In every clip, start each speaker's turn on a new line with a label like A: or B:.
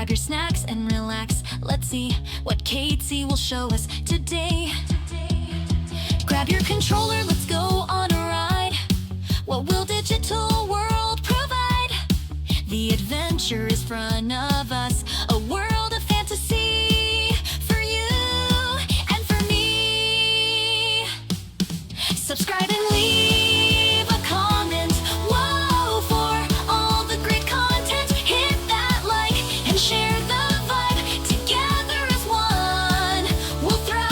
A: Grab your snacks and relax. Let's see what Casey will show us today. Grab your controller, let's go on a ride. What will digital world provide? The adventure is front of us, a world of fantasy for you and for me. Subscribe and leave a comment. Whoa, for all the great content. Hit that like and share the vibe. Together as one, we'll thrive.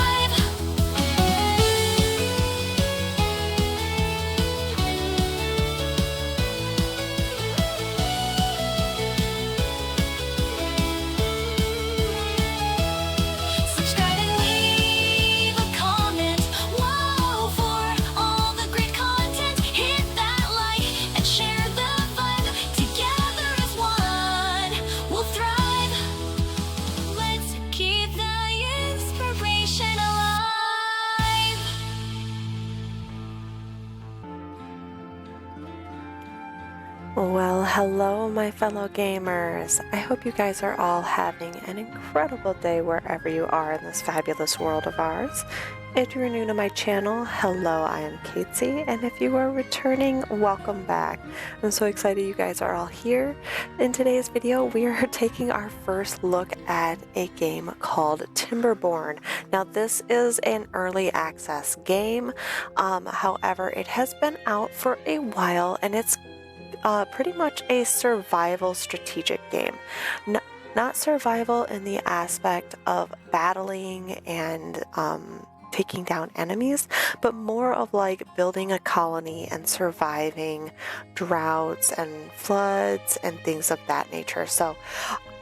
A: Subscribe and leave a comment. Whoa, for all the great content. Hit that like and share the vibe. Together as one, we'll thrive. Let's keep the inspiration alive.
B: Well, hello, my fellow gamers. I hope you guys are all having an incredible day wherever you are in this fabulous world of ours. If you're new to my channel, hello, I am Casey, and if you are returning, welcome back. I'm so excited you guys are all here. In today's video, we are taking our first look at a game called Timberborn. Now, this is an early access game. However, it has been out for a while, and it's pretty much a survival strategic game. Not survival in the aspect of battling and taking down enemies, but more of like building a colony and surviving droughts and floods and things of that nature. So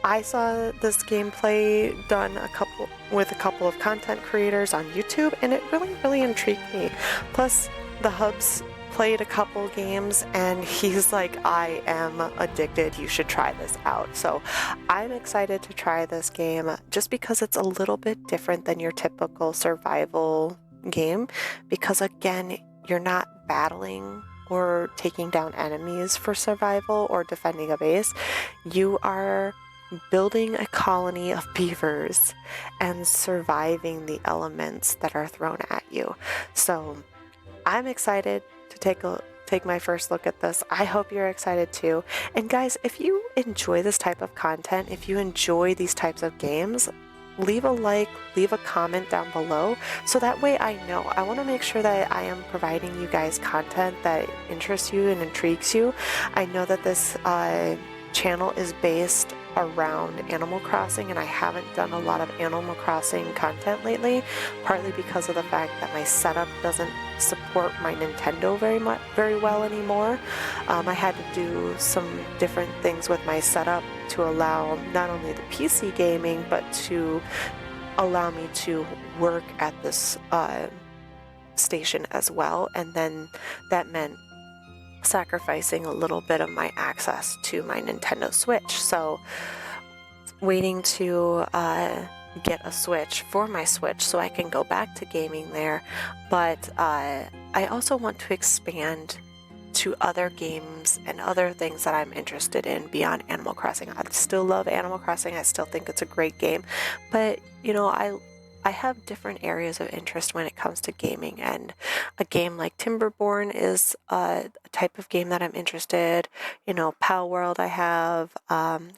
B: I saw this gameplay done with a couple of content creators on YouTube, and it really intrigued me. Plus, the Hubs played a couple games and he's like, I am addicted, you should try this out. So I'm excited to try this game just because it's a little bit different than your typical survival game, because again, you're not battling or taking down enemies for survival or defending a base. You are building a colony of beavers and surviving the elements that are thrown at you. So I'm excited to take my first look at this. I hope you're excited too. And guys, if you enjoy this type of content, if you enjoy these types of games, leave a like, leave a comment down below, so that way I know. I want to make sure that I am providing you guys content that interests you and intrigues you. I know that this channel is based around Animal Crossing, and I haven't done a lot of Animal Crossing content lately, partly because of the fact that my setup doesn't support my Nintendo very well anymore. I had to do some different things with my setup to allow not only the PC gaming, but to allow me to work at this station as well, and then that meant sacrificing a little bit of my access to my Nintendo Switch. So waiting to get a Switch for my Switch so I can go back to gaming there. But I also want to expand to other games and other things that I'm interested in beyond Animal Crossing. I still love Animal Crossing. I still think it's a great game, but you know, I have different areas of interest when it comes to gaming, and a game like Timberborn is a type of game that I'm interested. You know, Pal World I'm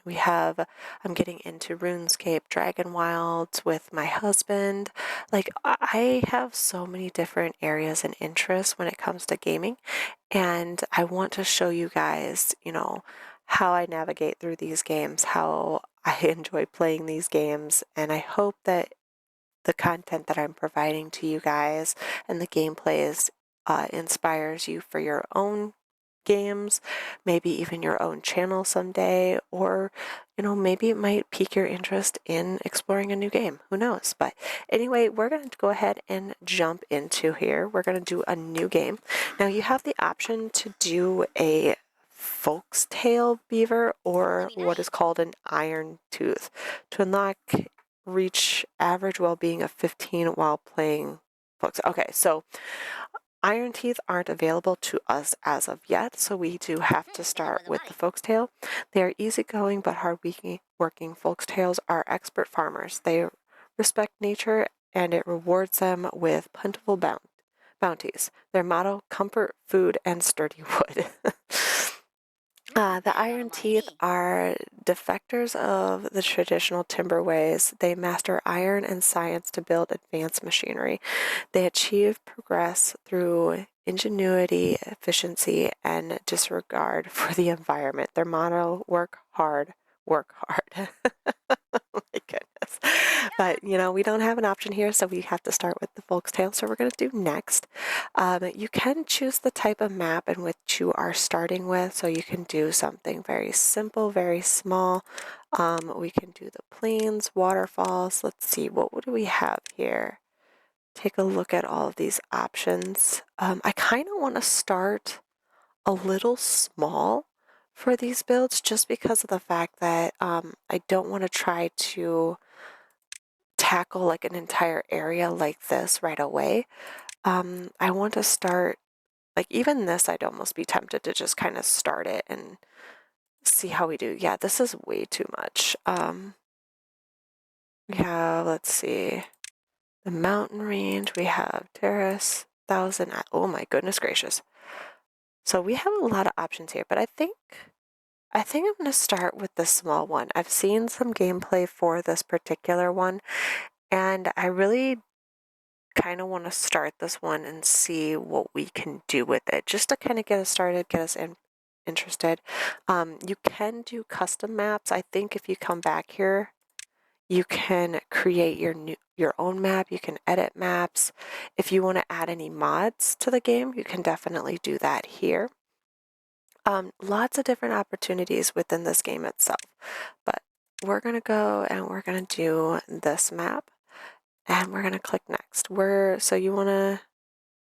B: getting into RuneScape, Dragon Wilds with my husband. Like, I have so many different areas and interests when it comes to gaming, and I want to show you guys, you know, how I navigate through these games, how I enjoy playing these games, and I hope that the content that I'm providing to you guys and the gameplays inspires you for your own games, maybe even your own channel someday, or, you know, maybe it might pique your interest in exploring a new game. Who knows? But anyway, we're going to go ahead and jump into here. We're going to do a new game. Now, you have the option to do a foxtail beaver or what is called an iron tooth. To unlock, reach average well-being of 15 while playing fox. Okay, so Iron teeth aren't available to us as of yet, so we do have to start with the folktale. They are easygoing but hard-working folktales are expert farmers. They respect nature and it rewards them with plentiful bounties. Their motto, comfort, food, and sturdy wood. The Iron Teeth are defectors of the traditional timber ways. They master iron and science to build advanced machinery. They achieve progress through ingenuity, efficiency, and disregard for the environment. Their motto, work hard, work hard. Oh my goodness. But, we don't have an option here, so we have to start with the folk's tale. So we're going to do next. You can choose the type of map in which you are starting with. So you can do something very simple, very small. We can do the plains, waterfalls. Let's see, what do we have here? Take a look at all of these options. I kind of want to start a little small for these builds just because of the fact that I don't want to try to tackle like an entire area like this right away. I want to start, like even this, I'd almost be tempted to just kind of start it and see how we do. Yeah, this is way too much. We have, let's see, the mountain range, we have terrace, 1,000, oh my goodness gracious. So we have a lot of options here, but I think I'm going to start with the small one. I've seen some gameplay for this particular one, and I really kind of want to start this one and see what we can do with it, just to kind of get us started, get us interested. You can do custom maps. I think if you come back here, you can create your own map. You can edit maps. If you want to add any mods to the game, you can definitely do that here. Lots of different opportunities within this game itself, but we're going to go and we're going to do this map and we're going to click next. So you want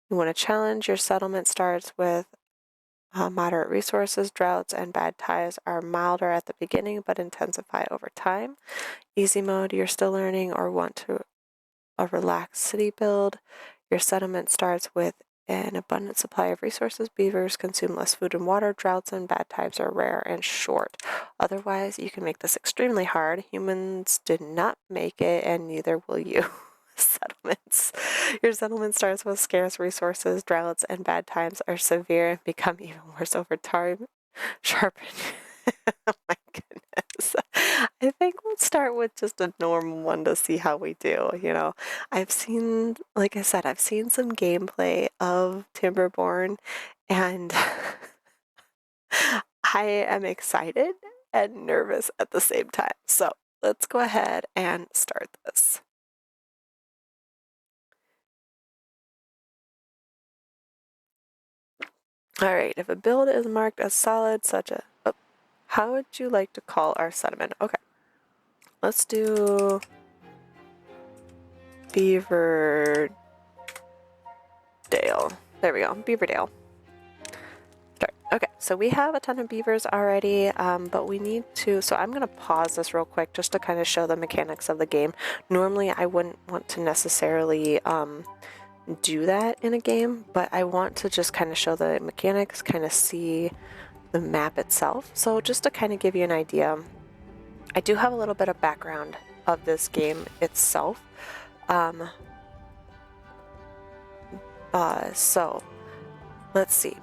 B: to challenge. Your settlement starts with moderate resources. Droughts and bad tides are milder at the beginning but intensify over time. Easy mode, you're still learning or want a relaxed city build. Your settlement starts with an abundant supply of resources. Beavers consume less food and water. Droughts and bad times are rare and short. Otherwise, you can make this extremely hard. Humans did not make it, and neither will you. Settlements. Your settlement starts with scarce resources. Droughts and bad times are severe and become even worse over time. Sharpen. Oh my goodness. I think we'll start with just a normal one to see how we do. I've seen, like I said, I've seen some gameplay of Timberborn, and I am excited and nervous at the same time. So let's go ahead and start this. All right, if a build is marked as solid, how would you like to call our settlement? Okay, let's do Beaver Dale. There we go, Beaverdale. Okay, so we have a ton of beavers already, but we need to, so I'm going to pause this real quick just to kind of show the mechanics of the game. Normally, I wouldn't want to necessarily do that in a game, but I want to just kind of show the mechanics, kind of see the map itself. So just to kind of give you an idea, I do have a little bit of background of this game itself. So let's see.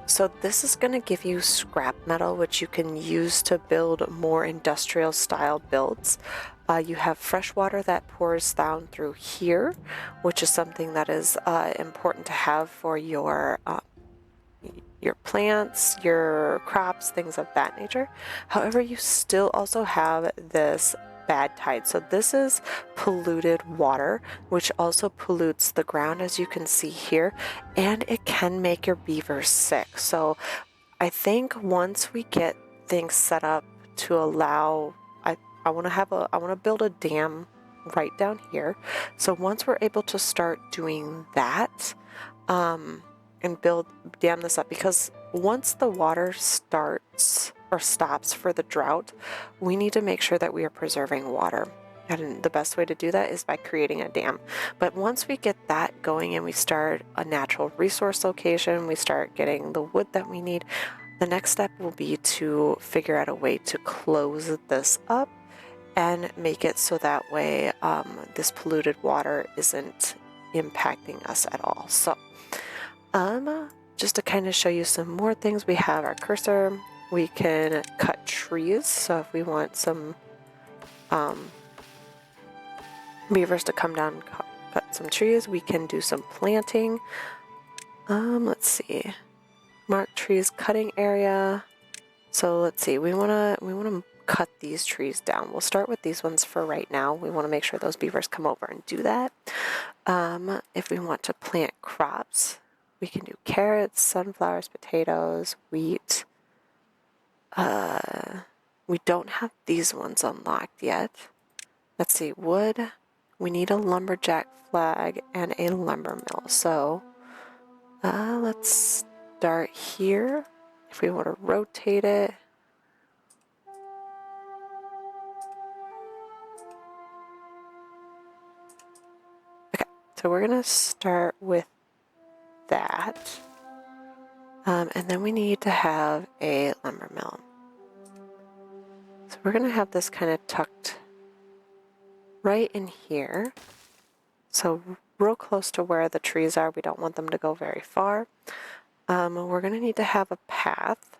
B: So this is going to give you scrap metal, which you can use to build more industrial style builds. You have fresh water that pours down through here, which is something that is important to have for your plants, your crops, things of that nature. However, you still also have this bad tide. So this is polluted water, which also pollutes the ground, as you can see here, and it can make your beavers sick. So I think once we get things set up to allow, I want to build a dam right down here. So once we're able to start doing that, and dam this up, because once the water starts or stops for the drought, we need to make sure that we are preserving water. And the best way to do that is by creating a dam. But once we get that going and we start a natural resource location, we start getting the wood that we need, the next step will be to figure out a way to close this up and make it so that way this polluted water isn't impacting us at all. So just to kind of show you some more things, we have our cursor. We can cut trees. So if we want some beavers to come down and cut some trees, we can do some planting. Let's see, mark trees cutting area. So let's see, we wanna cut these trees down. We'll start with these ones for right now. We want to make sure those beavers come over and do that. If we want to plant crops, we can do carrots, sunflowers, potatoes, wheat. We don't have these ones unlocked yet. Let's see, wood. We need a lumberjack flag and a lumber mill. So let's start here. If we want to rotate it, okay, so we're gonna start with that. And then we need to have a lumber mill. So we're gonna have this kind of tucked right in here. So real close to where the trees are. We don't want them to go very far. We're going to need to have a path.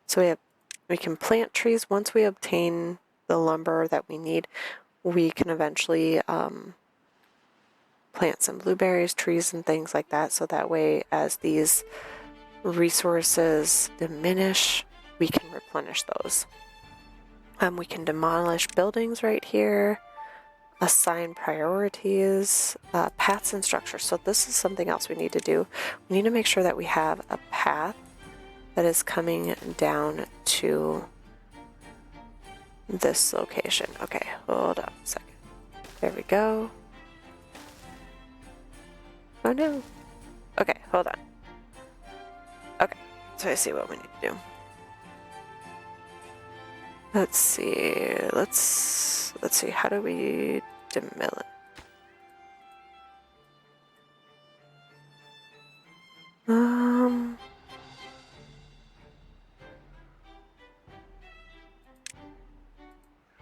B: So we can plant trees. Once we obtain the lumber that we need, we can eventually plant some blueberries, trees, and things like that. So that way, as these resources diminish, we can replenish those. We can demolish buildings right here. Assign priorities, paths and structures. So this is something else we need to do. We need to make sure that we have a path that is coming down to this location. Okay, hold on a second. There we go. Oh no. Okay, hold on. Okay, so I see what we need to do. Let's see. Let's see. How do we demill it?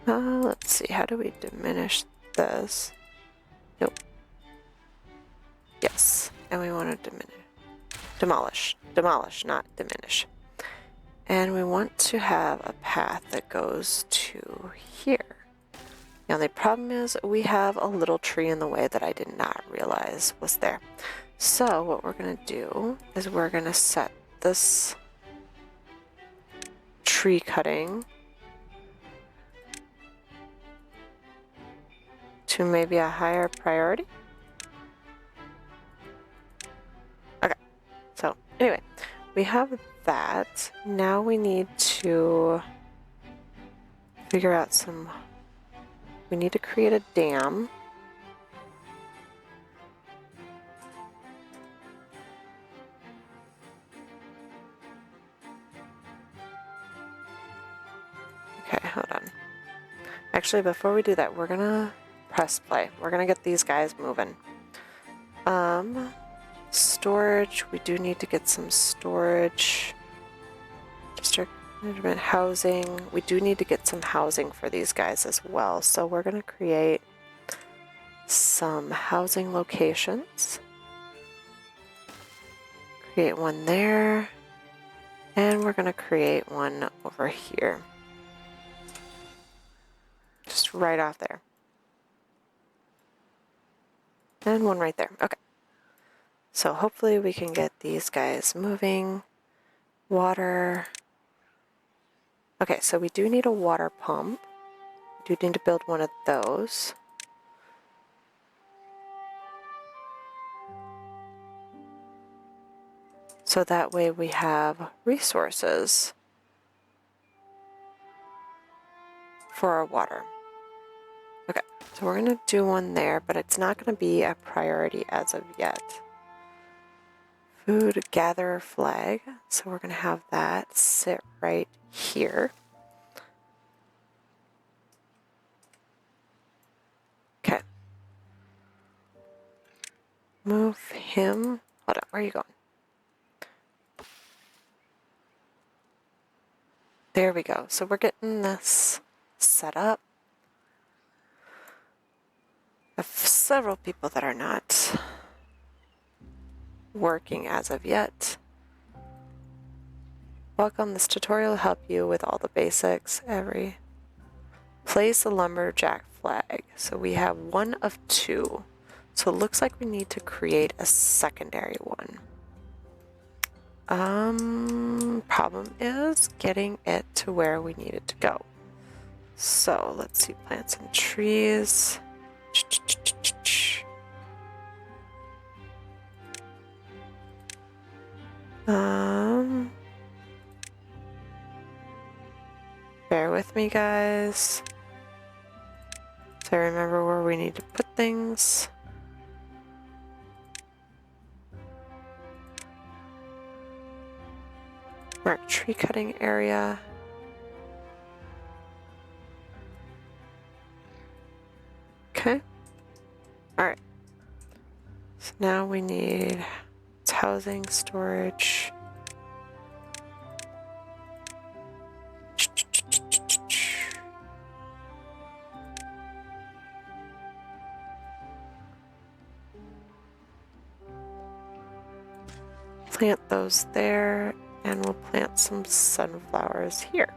B: Let's see. How do we diminish this? Nope. Yes, and we want to demolish, not diminish. And we want to have a path that goes to here. Now the problem is we have a little tree in the way that I did not realize was there. So what we're going to do is we're going to set this tree cutting to maybe a higher priority. Okay, so anyway, we have that. Now we need to figure out we need to create a dam. Okay, hold on. Actually, before we do that, we're gonna press play. We're gonna get these guys moving. Storage, we do need to get some storage. District management, housing. We do need to get some housing for these guys as well. So we're gonna create some housing locations. Create one there. And we're gonna create one over here. Just right off there. And one right there. Okay. So hopefully we can get these guys moving. Water. Okay, so we do need a water pump. We do need to build one of those. So that way we have resources for our water. Okay, so we're going to do one there, but it's not going to be a priority as of yet. Food gatherer flag. So we're going to have that sit right here. Move him. Hold on, where are you going? There we go. So we're getting this set up. I have several people that are not working as of yet. Welcome. This tutorial will help you with all the basics. Place a lumberjack flag. So we have one of two. So it looks like we need to create a secondary one. Problem is getting it to where we need it to go. So let's see, plant some trees. Bear with me, guys. So I remember where we need to put things. Mark tree cutting area. Okay. Alright. So now we need housing, storage. Plant those there, and we'll plant some sunflowers here.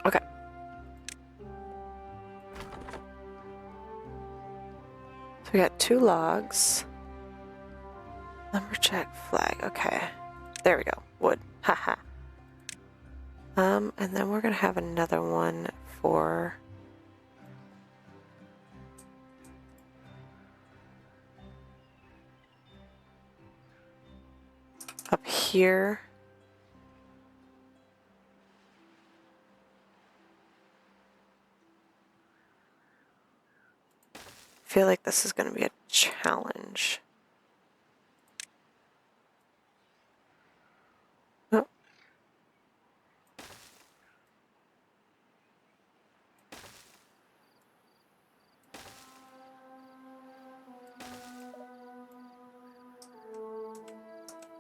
B: Okay. So we got 2 logs. Lumberjack flag. Okay. There we go. Wood. Haha. And then we're gonna have another one for up here. I feel like this is gonna be a challenge. Oh.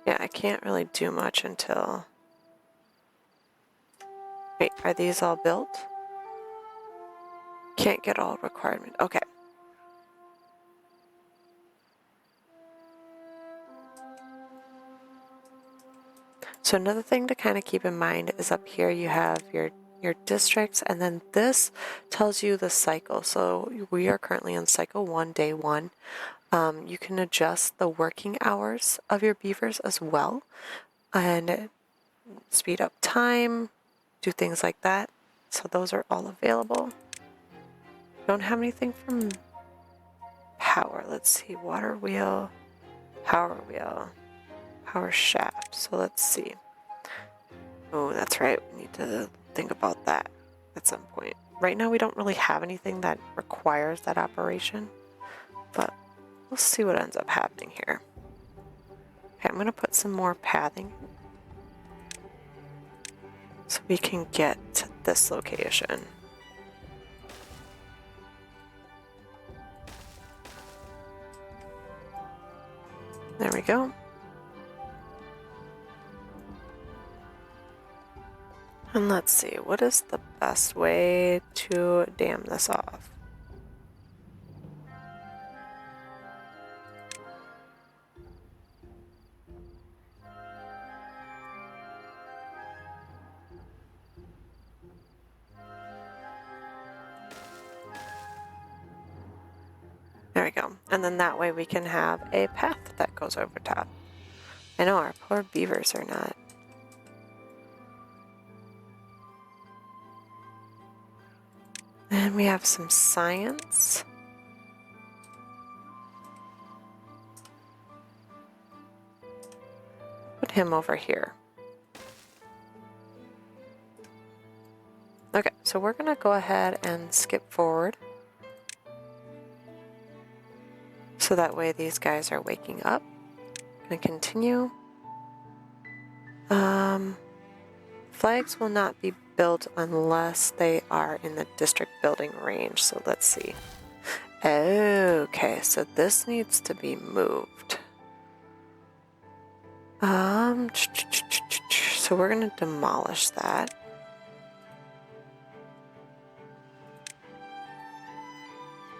B: Yeah, I can't really do much until... Wait, are these all built? Can't get all requirement. Okay. So another thing to kind of keep in mind is up here you have your districts, and then this tells you the cycle. So we are currently on cycle 1, day 1. You can adjust the working hours of your beavers as well, and speed up time, do things like that. So those are all available. Don't have anything from power. Let's see, water wheel, power shaft. So let's see. Oh, that's right. We need to think about that at some point. Right now we don't really have anything that requires that operation, but we'll see what ends up happening here. Okay, I'm going to put some more pathing so we can get to this location. There we go. And let's see, what is the best way to dam this off? There we go. And then that way we can have a path that goes over top. I know our poor beavers are not. And we have some science. Put him over here. Okay, so we're going to go ahead and skip forward. So that way these guys are waking up. Going to continue. Flags will not be built unless they are in the district building range. So let's see. Okay, so this needs to be moved. So we're gonna demolish that.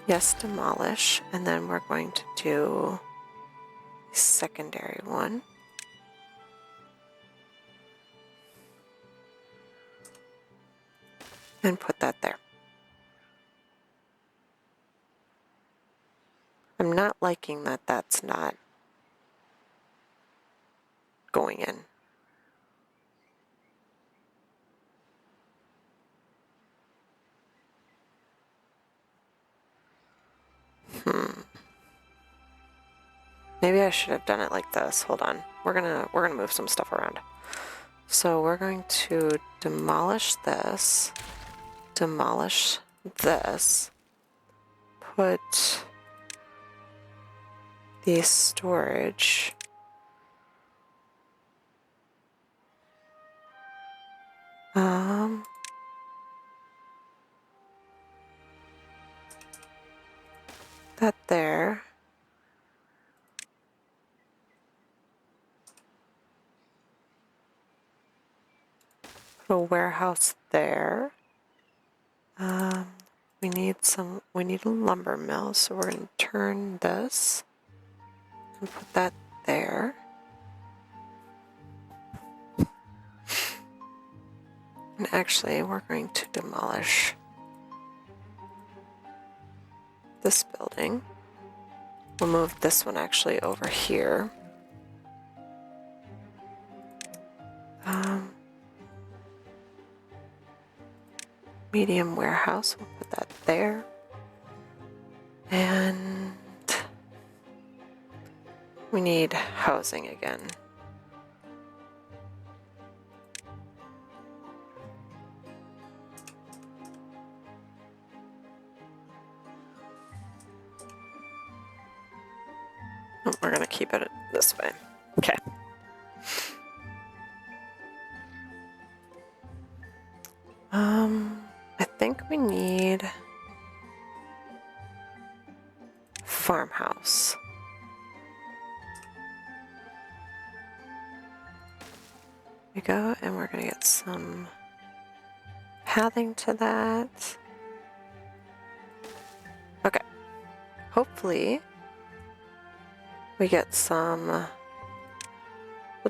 B: Yes, demolish, and then we're going to do a secondary one. And put that there. I'm not liking that that's not going in. Maybe I should have done it like this. Hold on. We're gonna move some stuff around. So we're going to demolish this, demolish this, put the storage that there. Put a warehouse there. We need a lumber mill, so we're going to turn this and put that there. And actually, we're going to demolish this building. We'll move this one actually over here. Medium warehouse, we'll put that there. And we need housing again. Oh, we're gonna keep it this way. Okay. I think we need farmhouse. There we go, and we're gonna get some pathing to that. Okay. Hopefully we get some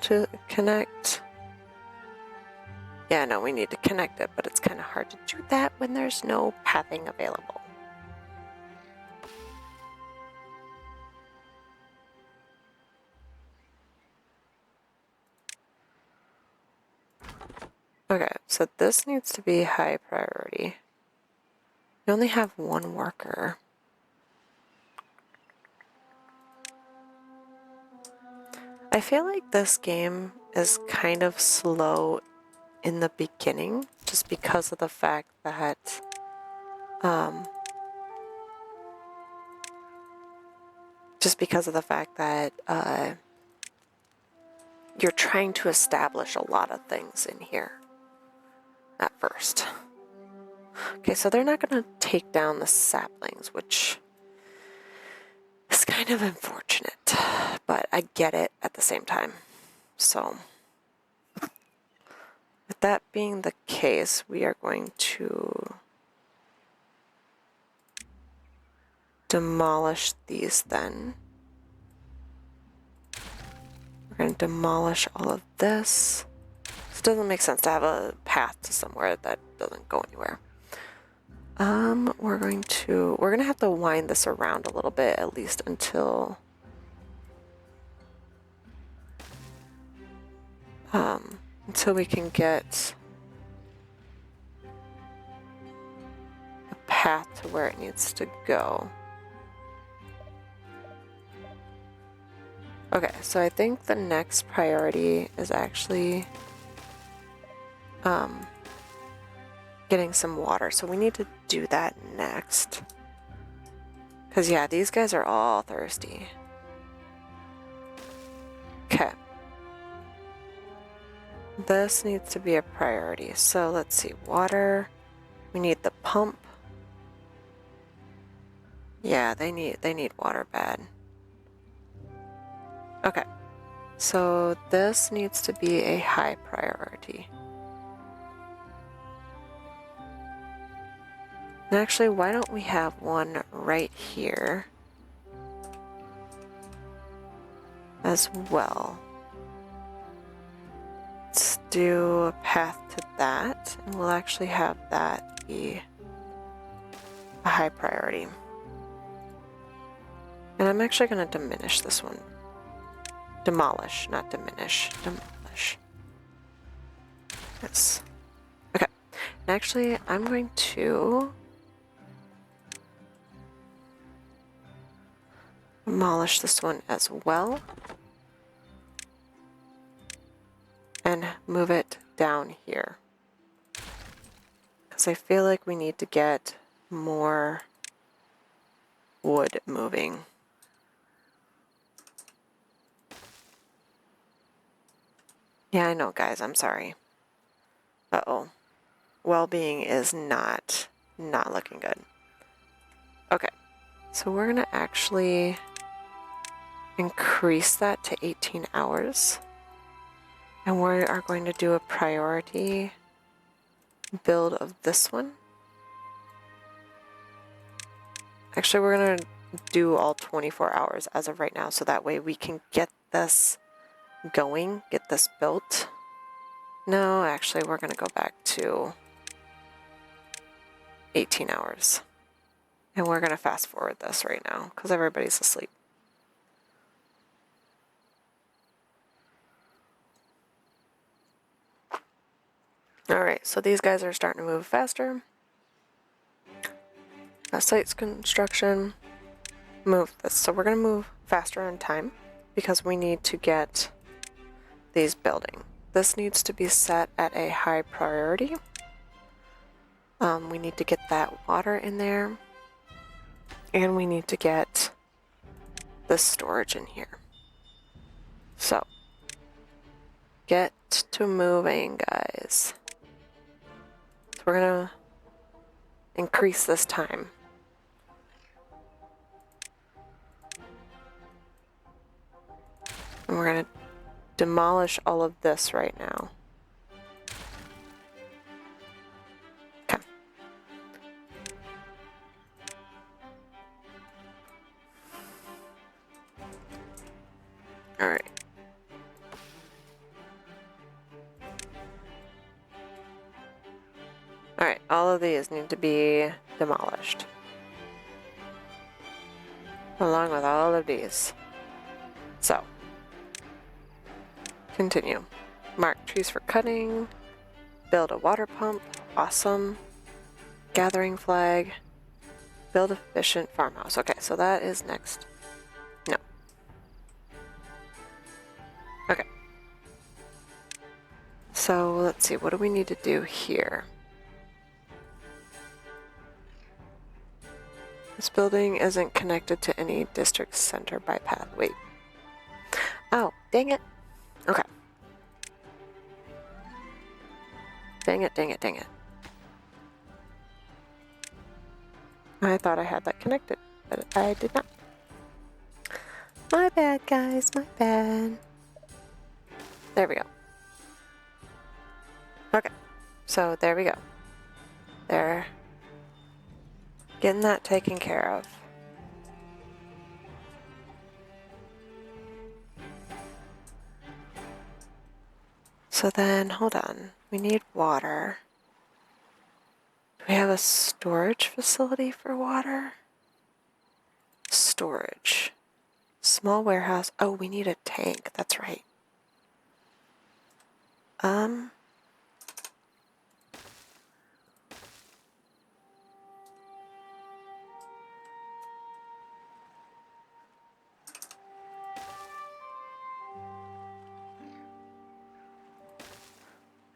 B: to connect. Yeah, no, we need to connect it, but it's kind of hard to do that when there's no pathing available. Okay, so this needs to be high priority. We only have one worker. I feel like this game is kind of slow in the beginning, just because of the fact that you're trying to establish a lot of things in here at first. Okay, so they're not going to take down the saplings, which is kind of unfortunate, but I get it at the same time. So with that being the case, we are going to demolish these then. We're going to demolish all of this. It doesn't make sense to have a path to somewhere that doesn't go anywhere. We're gonna have to wind this around a little bit, at least until we can get a path to where it needs to go. Okay, so I think the next priority is actually getting some water. So we need to do that next. Because, yeah, these guys are all thirsty. Okay. This needs to be a priority. So let's see. Water. We need the pump. Yeah, they need water bad. Okay. So this needs to be a high priority. And actually, why don't we have one right here as well? Let's do a path to that, and we'll actually have that be a high priority. And I'm actually going to diminish this one. Demolish, not diminish. Demolish. Yes. Okay. And actually, I'm going to demolish this one as well. And move it down here. Because I feel like we need to get more wood moving. Yeah, I know, guys. I'm sorry. Uh-oh. Well-being is not looking good. Okay. So we're going to actually increase that to 18 hours. And we are going to do a priority build of this one. Actually, we're going to do all 24 hours as of right now, so that way we can get this going, get this built. No, actually, we're going to go back to 18 hours. And we're going to fast forward this right now because everybody's asleep. Alright, so these guys are starting to move faster. Site's construction. Move this. So we're going to move faster in time because we need to get these building. This needs to be set at a high priority. We need to get that water in there. And we need to get the storage in here. So, get to moving, guys. So we're going to increase this time. And we're going to demolish all of this right now. Okay. All right. All right, all of these need to be demolished. Along with all of these. So, continue. Mark trees for cutting. Build a water pump. Awesome. Gathering flag. Build efficient farmhouse. Okay, so that is next. No. Okay. So let's see, what do we need to do here? This building isn't connected to any district center by path. Wait. Oh, dang it. Okay. Dang it, dang it, dang it. I thought I had that connected, but I did not. My bad, guys, my bad. There we go. Okay, so there we go. They're getting that taken care of. So then, hold on. We need water. Do we have a storage facility for water? Storage. Small warehouse. Oh, we need a tank. That's right. I'm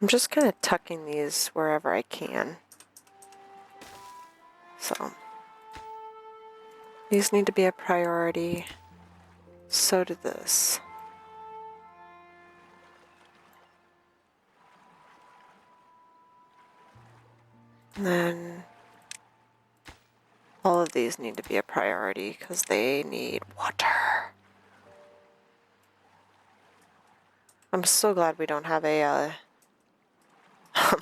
B: just kind of tucking these wherever I can. So, these need to be a priority. So do this. And then All of these need to be a priority because they need water. I'm so glad we don't have a, I'm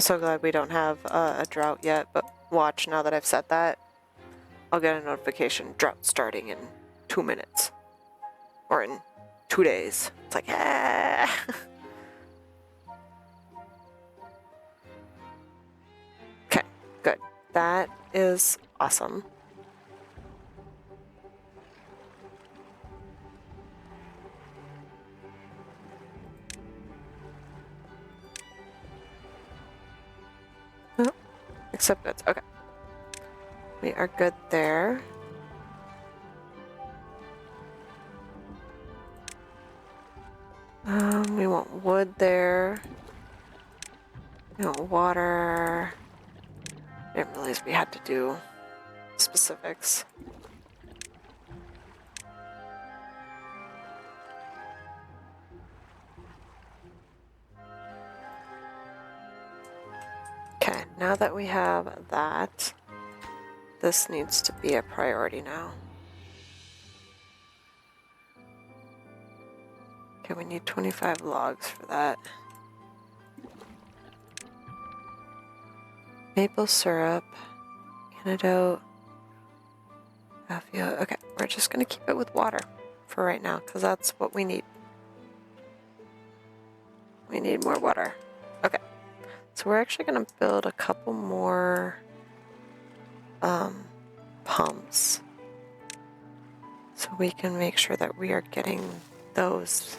B: so glad we don't have a drought yet, but watch, now that I've said that, I'll get a notification, drought starting in 2 minutes. Or in 2 days. It's like, ah. Okay, good. That is awesome. Oh, except goods. Okay. We are good there. We want wood there. We want water. I didn't realize we had to do specifics. Okay, now that we have that, this needs to be a priority now. Okay, we need 25 logs for that. Maple syrup, antidote, Raffia. Okay, we're just gonna keep it with water for right now because that's what we need. We need more water. Okay, so we're actually gonna build a couple more pumps so we can make sure that we are getting those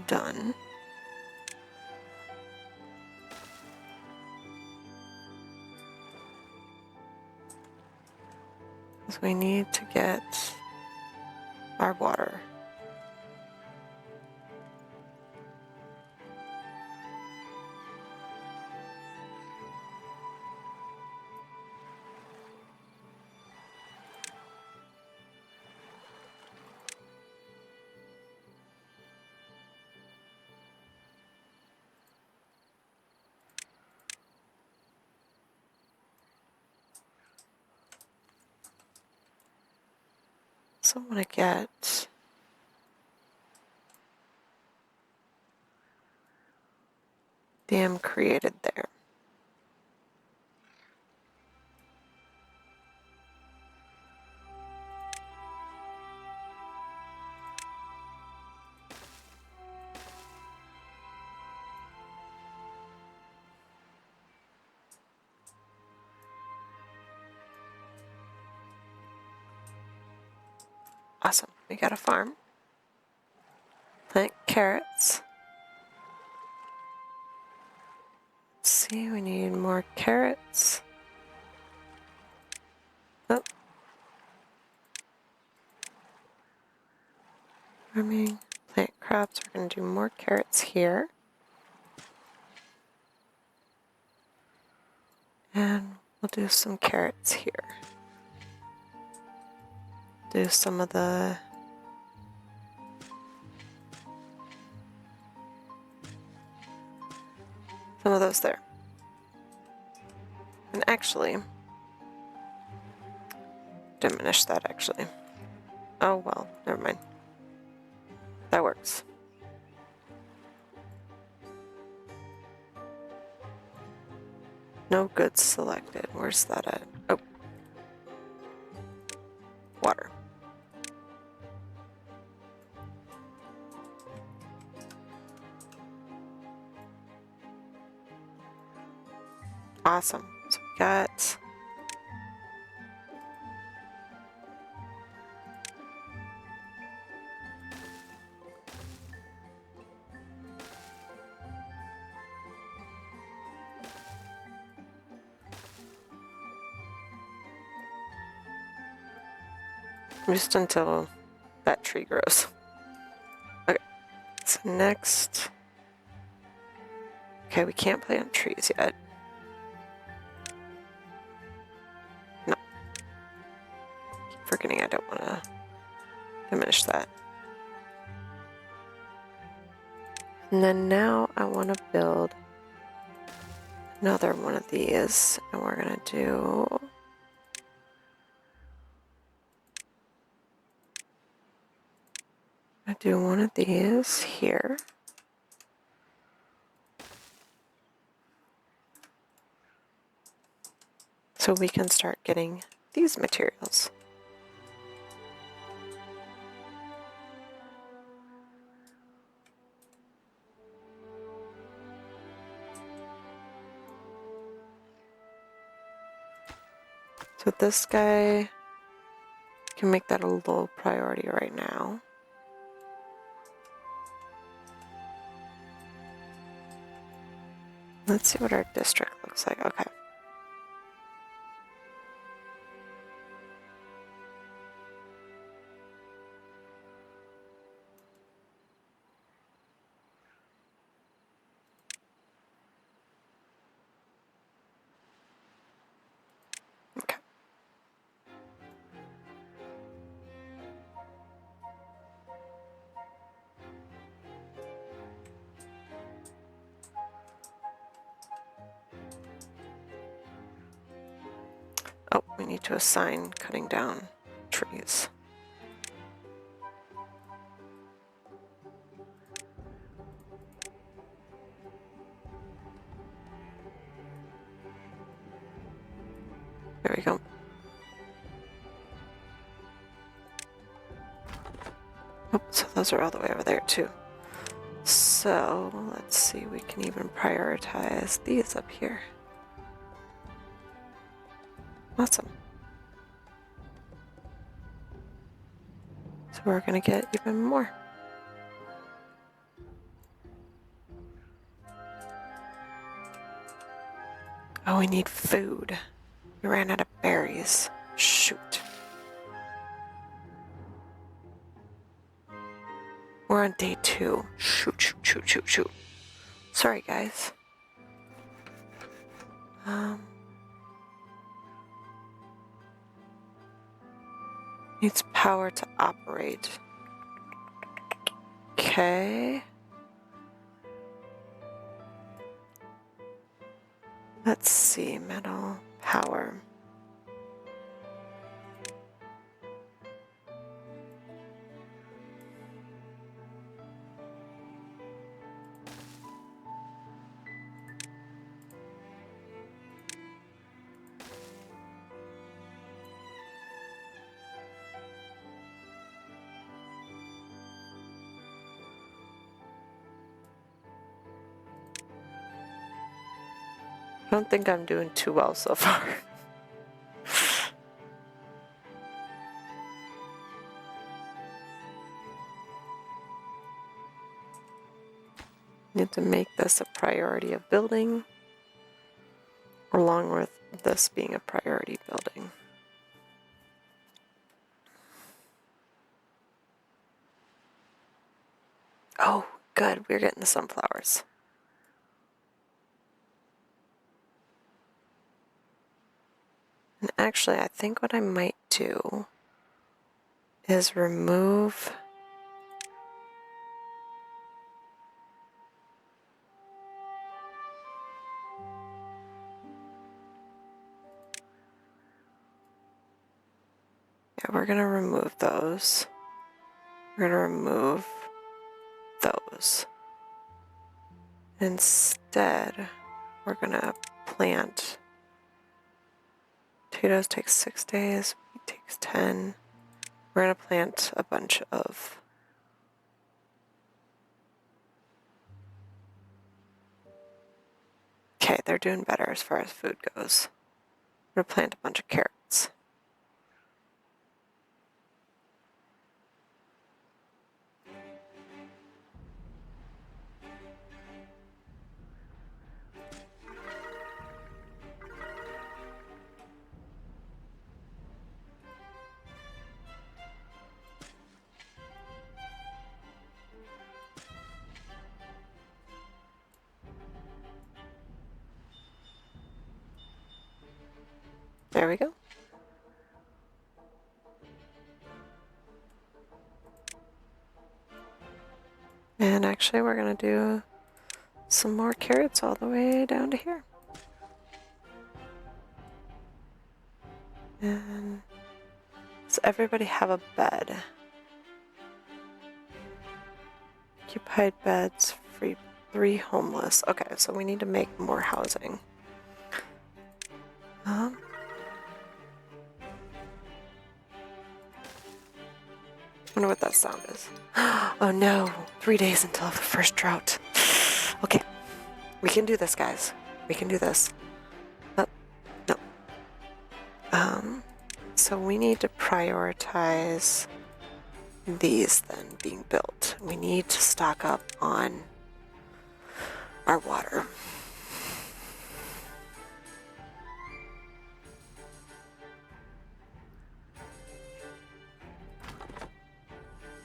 B: done. Because we need to get our water. So I want to get dam created there. Awesome, we got a farm. Plant carrots. Let's see, we need more carrots. Oh. Farming, plant crops. We're going to do more carrots here. And we'll do some carrots here. Do some of the those there. And actually, diminish that actually. Oh well, never mind. That works. No goods selected. Where's that at? Oh. Water. Awesome. So we got just until that tree grows. Okay. So next. Okay, we can't plant trees yet. No. Keep forgetting I don't want to finish that. And then now I want to build another one of these, and we're going to do one of these here. So we can start getting these materials. So this guy can make that a low priority right now. Let's see what our district looks like. Okay. Okay. Oh, we need to assign cutting down trees. There we go. Oh, so those are all the way over there too. So let's see, we can even prioritize these up here. Awesome. So we're gonna get even more. Oh, we need food. We ran out of berries. Shoot. We're on day 2. Shoot. Sorry, guys. Needs power to operate. Okay. Let's see, metal, power. I don't think I'm doing too well so far. Need to make this a priority of building, along with this being a priority building. Oh, good. We're getting the sunflowers. And actually, I think what I might do is remove we're going to remove those. We're going to remove those. Instead, we're going to plant. Potatoes takes 6 days. Wheat takes 10. We're going to plant a bunch of okay, they're doing better as far as food goes. I'm going to plant a bunch of carrots. There we go. actually, we're gonna do some more carrots all the way down to here. And does everybody have a bed? Occupied beds, free 3 homeless. Okay, so we need to make more housing. Wonder what that sound is. Oh no, 3 days until the first drought. Okay, we can do this, guys. We can do this. Oh, no. So we need to prioritize these then being built. We need to stock up on our water.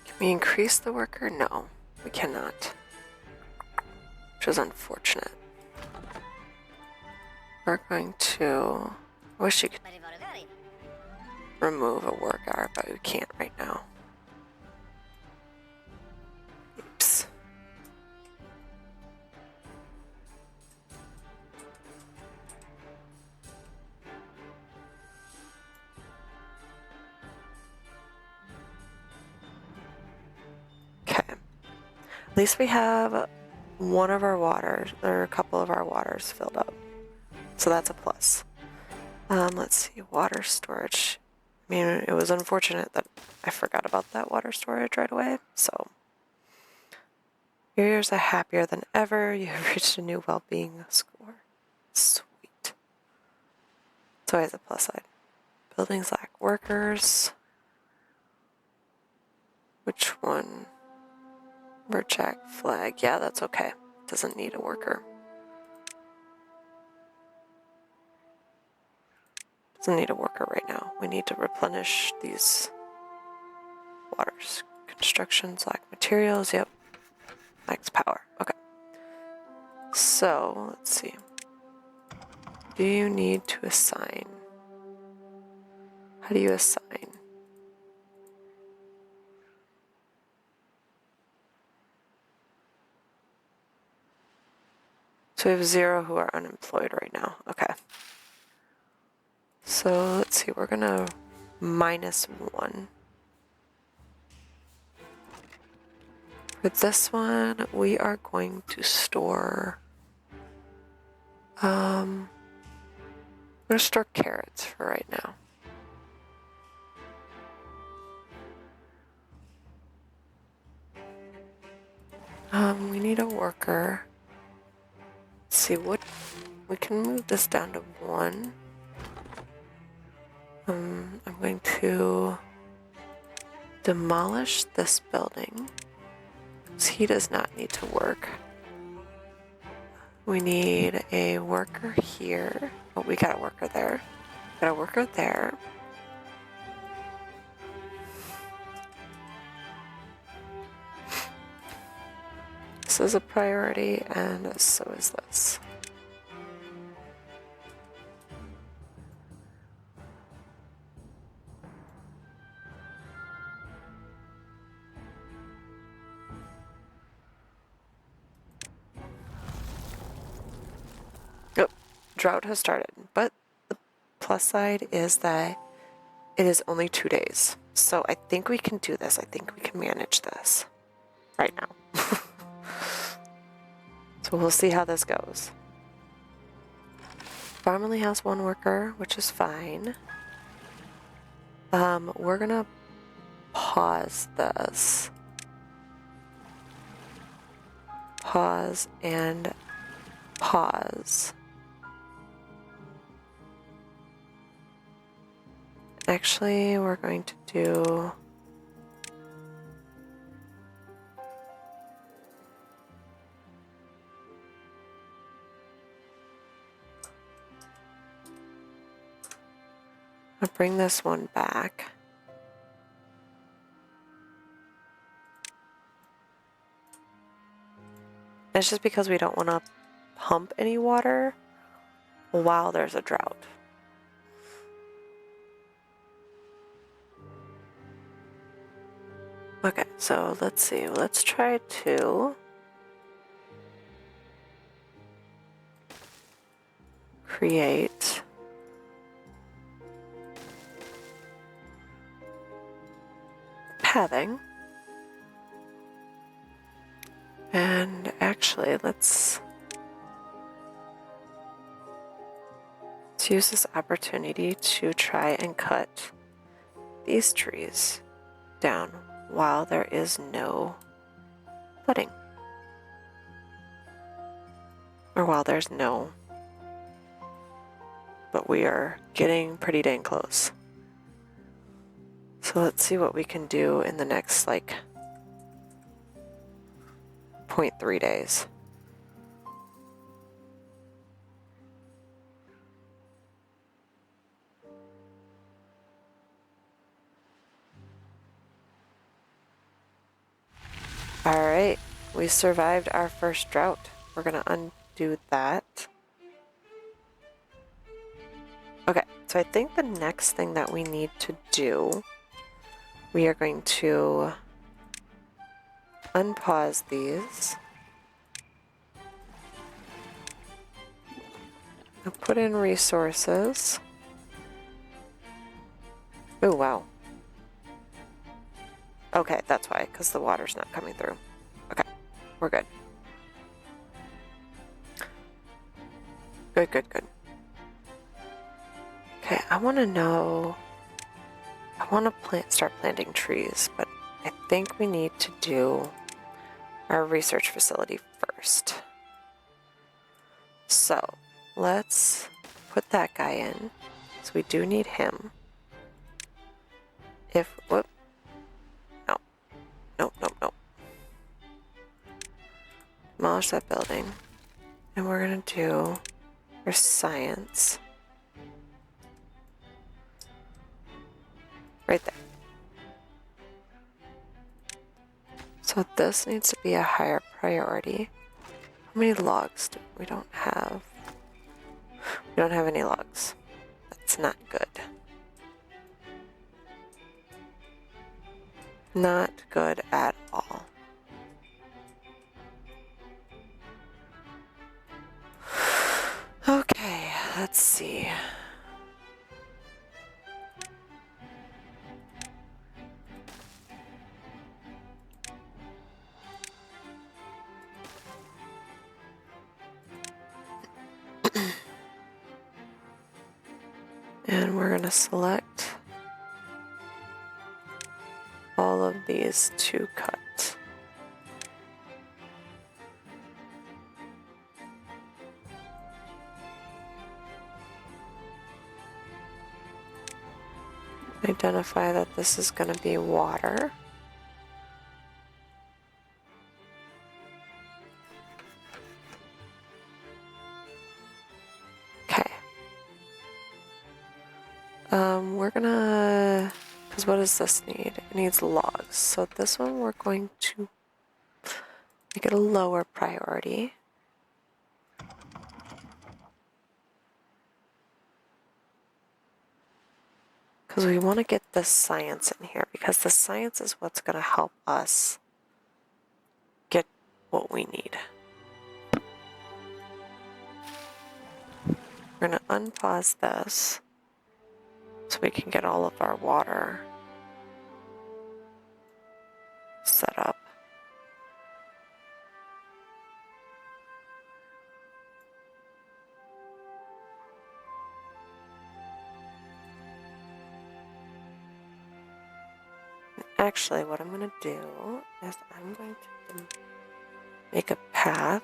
B: Can we increase the worker? No, we cannot. Which is unfortunate. We're going to... I wish you could remove a worker, but we can't right now. Oops. Okay. At least we have one of our waters, or a couple of our waters filled up. So that's a plus. Let's see, water storage. I mean, it was unfortunate that I forgot about that water storage right away, so. Your ears are happier than ever. You have reached a new well-being score. Sweet. It's always a plus side. Buildings lack workers. Which one? Merjack flag. Yeah, that's okay. Doesn't need a worker. Doesn't need a worker right now. We need to replenish these waters. Constructions lack materials. Yep. Lacks power. Okay. So, let's see. Do you need to assign? How do you assign? So we have 0 who are unemployed right now. Okay. So let's see, we're gonna -1. For this one, we are going to store, I'm gonna store carrots for right now. We need a worker. Let's see what, we can move this down to 1. I'm going to demolish this building, because he does not need to work. We need a worker here. Oh, we got a worker there. Got a worker there. This is a priority, and so is this. Drought has started, but the plus side is that it is only 2 days. So I think we can do this. I think we can manage this right now. So we'll see how this goes. Farm only has 1 worker, which is fine. We're gonna pause this. Pause and pause. Actually, we're going to do... I'll bring this one back. It's just because we don't want to pump any water while there's a drought. Okay, so let's see. Let's try to create pathing. And actually, let's use this opportunity to try and cut these trees down while there is no flooding. Or while there's no, but we are getting pretty dang close. So let's see what we can do in the next, like, 0.3 days. Alright, we survived our first drought. We're gonna undo that. Okay, so I think the next thing that we need to do, we are going to unpause these. I'll put in resources. Oh, wow. Okay, that's why, because the water's not coming through. Okay, we're good. Good, good, good. Okay, I want to know... I want to start planting trees, but I think we need to do our research facility first. So, let's put that guy in. So we do need him. Whoop. No. Nope, nope, nope. Demolish that building. And we're gonna do our science. Right there. So this needs to be a higher priority. How many logs do we don't have? We don't have any logs. That's not good. Not good at all. Okay, let's see. And we're going to select all of these to cut. Identify that this is going to be water. Okay. We're gonna, because what does this need? It needs logs. So this one we're going to make it a lower priority. Because we want to get the science in here, because the science is what's going to help us get what we need. We're going to unpause this so we can get all of our water set up. Actually, what I'm going to do is I'm going to make a path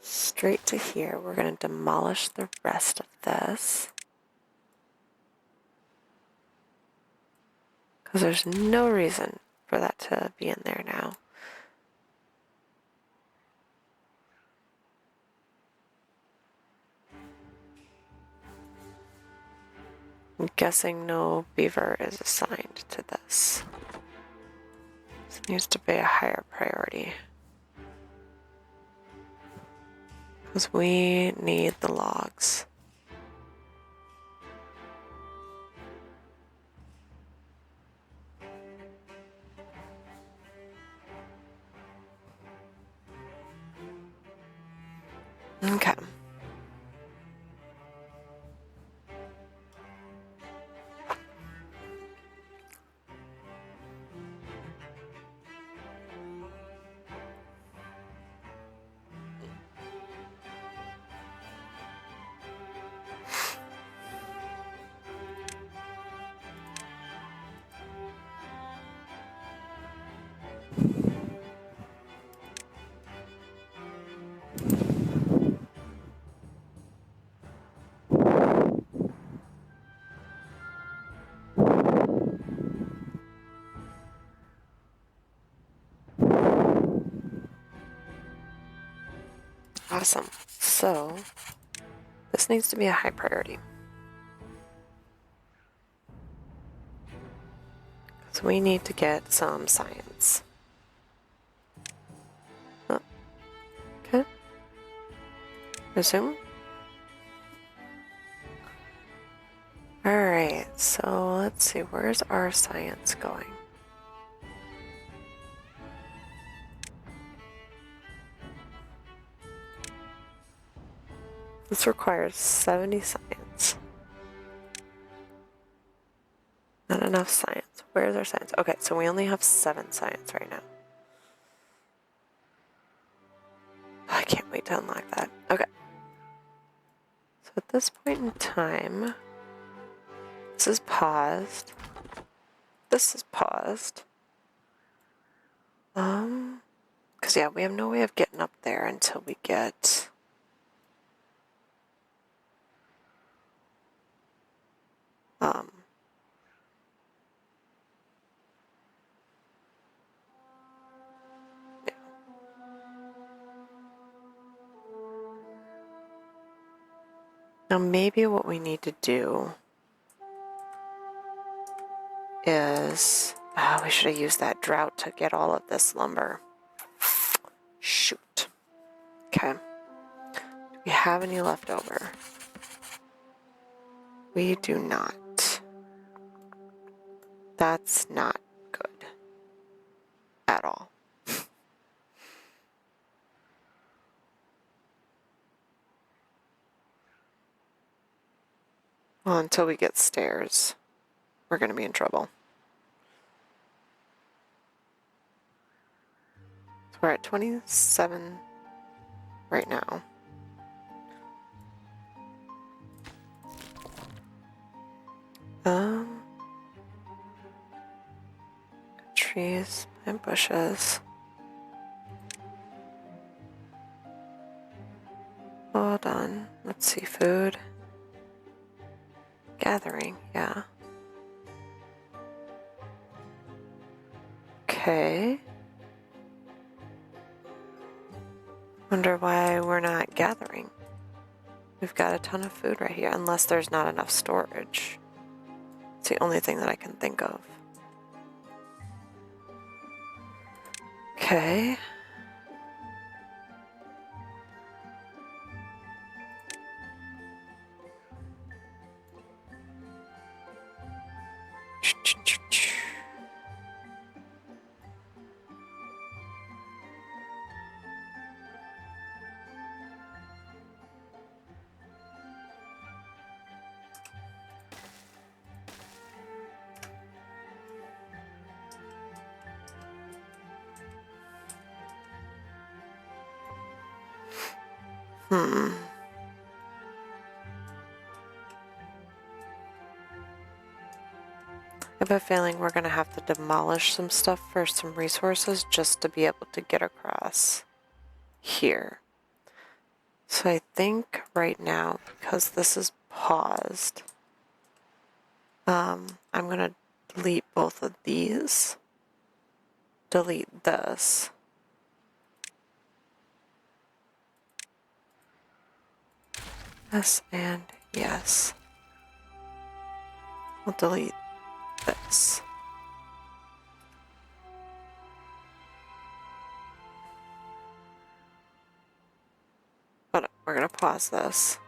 B: straight to here. We're going to demolish the rest of this, because there's no reason for that to be in there now. I'm guessing no beaver is assigned to this. This needs to be a higher priority, because we need the logs. Okay. Awesome. So this needs to be a high priority. So we need to get some science. Oh, okay. Resume. Alright, so let's see, where's our science going? This requires 70 science. Not enough science. Where's our science? Okay, so we only have 7 science right now. I can't wait to unlock that. Okay. So at this point in time, this is paused. This is paused. Because yeah, we have no way of getting up there until we get yeah. Now maybe what we need to do is we should have used that drought to get all of this lumber. Shoot. Okay. Do we have any left over? We do not. That's not good at all. Well, until we get stairs, we're going to be in trouble. So we're at 27 right now. Trees and bushes. Hold on. Let's see. Food. Gathering. Yeah. Okay. Wonder why we're not gathering. We've got a ton of food right here, unless there's not enough storage. It's the only thing that I can think of. Okay. I have a feeling we're going to have to demolish some stuff for some resources just to be able to get across here. So I think right now, because this is paused, I'm going to delete both of these. Delete this. Yes and yes. We'll delete this. But we're going to pause this.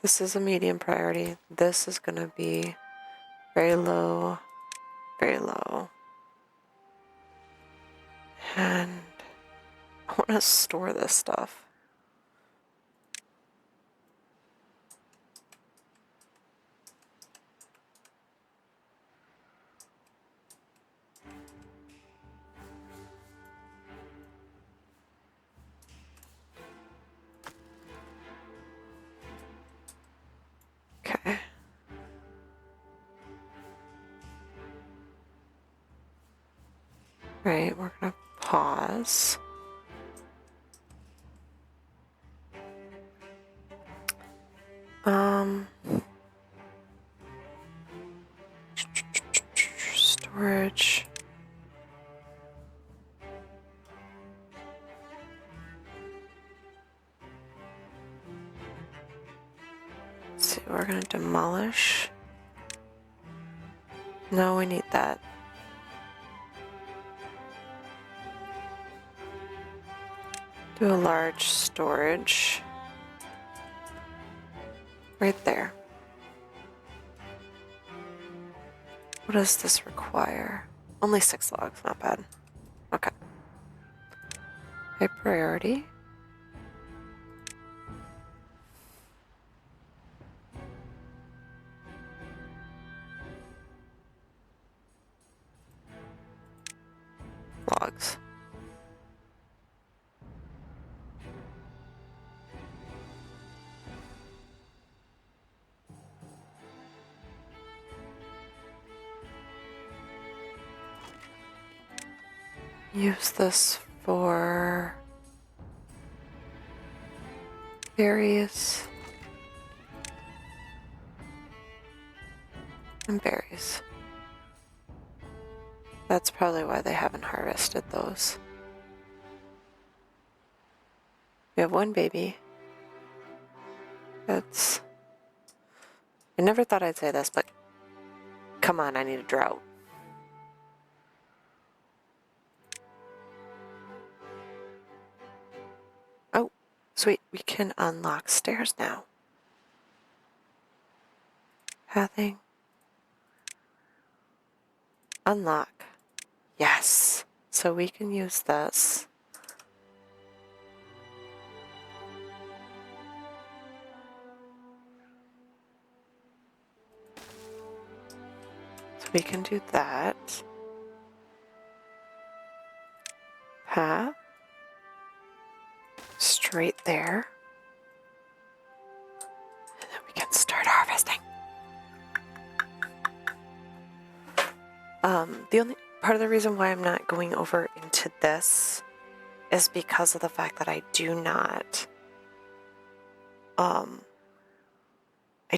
B: This is a medium priority. This is going to be very low, very low. And I want to store this stuff. Okay. Right, we're gonna pause. Storage. Let's see, we're gonna demolish. No, we need that. Do a large storage. Right there. What does this require? Only 6 logs, not bad. Okay. High priority. Logs. Use this for berries and berries. That's probably why they haven't harvested those. We have one baby. That's... I never thought I'd say this, but come on, I need a drought. Oh, sweet. We can unlock stairs now. Pathing. Unlock. Yes. So we can use this. So we can do that. Path. Straight there. And then we can start harvesting. The only part of the reason why I'm not going over into this is because of the fact that I do not, I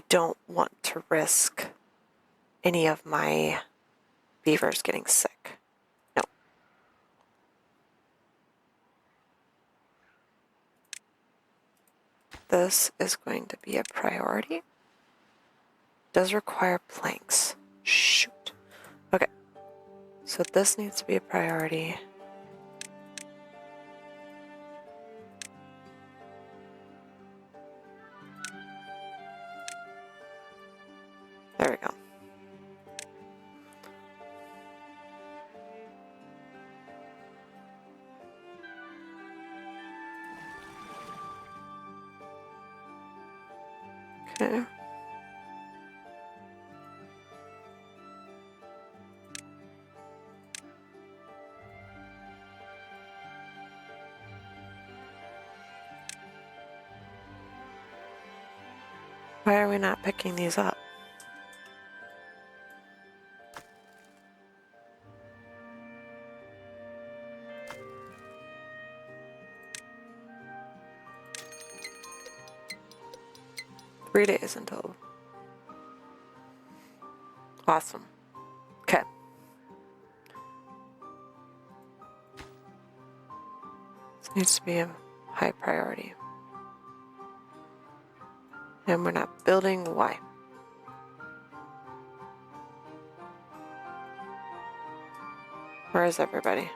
B: don't want to risk any of my beavers getting sick. No. This is going to be a priority. Does require planks. Shoot. Okay. So this needs to be a priority. There we go. Okay. Why are we not picking these up? Three days until. Awesome. Okay. This needs to be a high priority. And we're not building. Why? Where is everybody?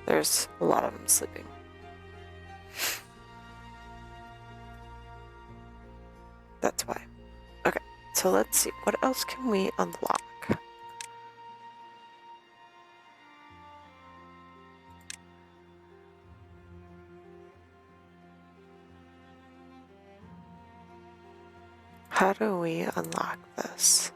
B: There's a lot of them sleeping. That's why. Okay, so let's see. What else can we unlock? How do we unlock this?